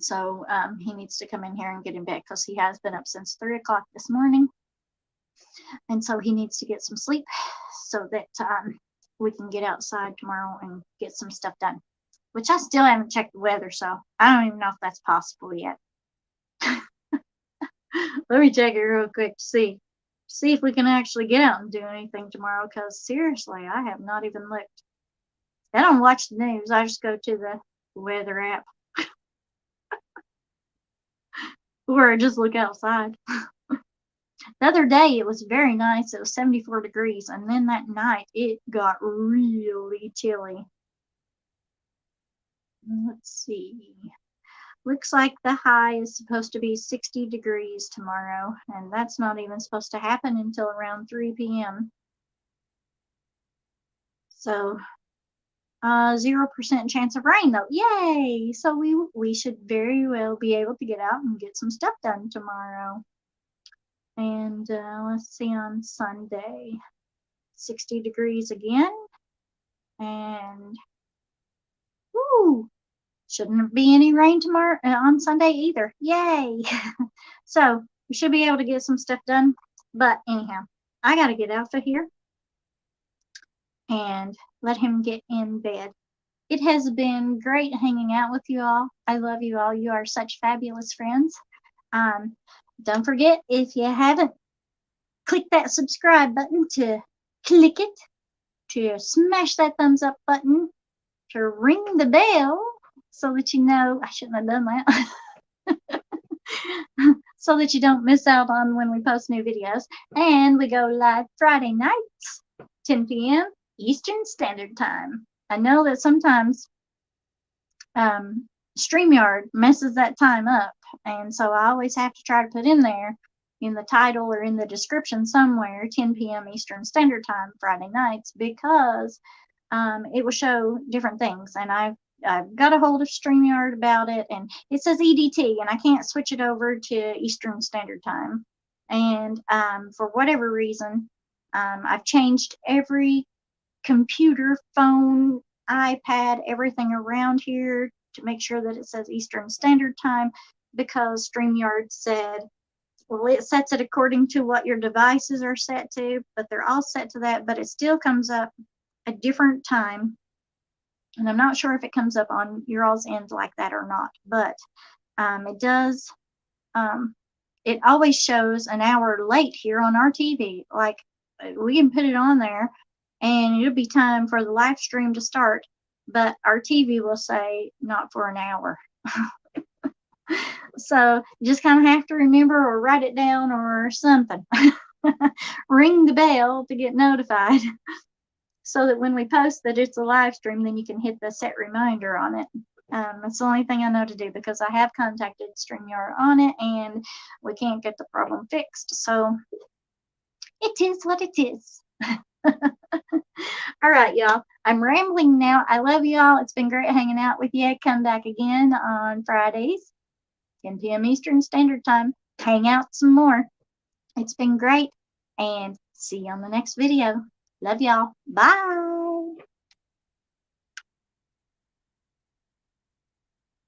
So he needs to come in here and get in bed, because he has been up since 3 o'clock this morning. And so he needs to get some sleep. so that we can get outside tomorrow and get some stuff done. Which I still haven't checked the weather, so I don't even know if that's possible yet. Let me check it real quick to see if we can actually get out and do anything tomorrow, because seriously, I have not even looked. I don't watch the news. I just go to the weather app. Or I just look outside. The other day, it was very nice. It was 74 degrees, and then that night, it got really chilly. Let's see. Looks like the high is supposed to be 60 degrees tomorrow, and that's not even supposed to happen until around 3 p.m. So, 0% chance of rain though. Yay! So we should very well be able to get out and get some stuff done tomorrow. And let's see, on Sunday, 60 degrees again, and woo! Shouldn't be any rain tomorrow on Sunday either. Yay! So we should be able to get some stuff done. But anyhow, I gotta get out of here and let him get in bed. It has been great hanging out with you all. I love you all. You are such fabulous friends. Don't forget, if you haven't, click that subscribe button to click it, to smash that thumbs up button, to ring the bell so that you know, I shouldn't have done that, so that you don't miss out on when we post new videos. And we go live Friday nights, 10 p.m. Eastern Standard Time. I know that sometimes StreamYard messes that time up, and so I always have to try to put in there in the title or in the description somewhere 10 p.m. Eastern Standard Time Friday nights, because it will show different things, and I've got a hold of StreamYard about it, and it says EDT, and I can't switch it over to Eastern Standard Time. And for whatever reason, I've changed every computer, phone, iPad, everything around here to make sure that it says Eastern Standard Time, because StreamYard said, well, it sets it according to what your devices are set to, but they're all set to that, but it still comes up a different time. And I'm not sure if it comes up on your all's end like that or not, but it does. It always shows an hour late here on our TV. Like, we can put it on there and it'll be time for the live stream to start, but our TV will say not for an hour. So you just kind of have to remember or write it down or something. Ring the bell to get notified, so that when we post that it's a live stream, then you can hit the set reminder on it. That's the only thing I know to do, because I have contacted StreamYard on it and we can't get the problem fixed. So it is what it is. All right, y'all. I'm rambling now. I love y'all. It's been great hanging out with you. Come back again on Fridays, 10 p.m. Eastern Standard Time. Hang out some more. It's been great, and see you on the next video. Love y'all. Bye.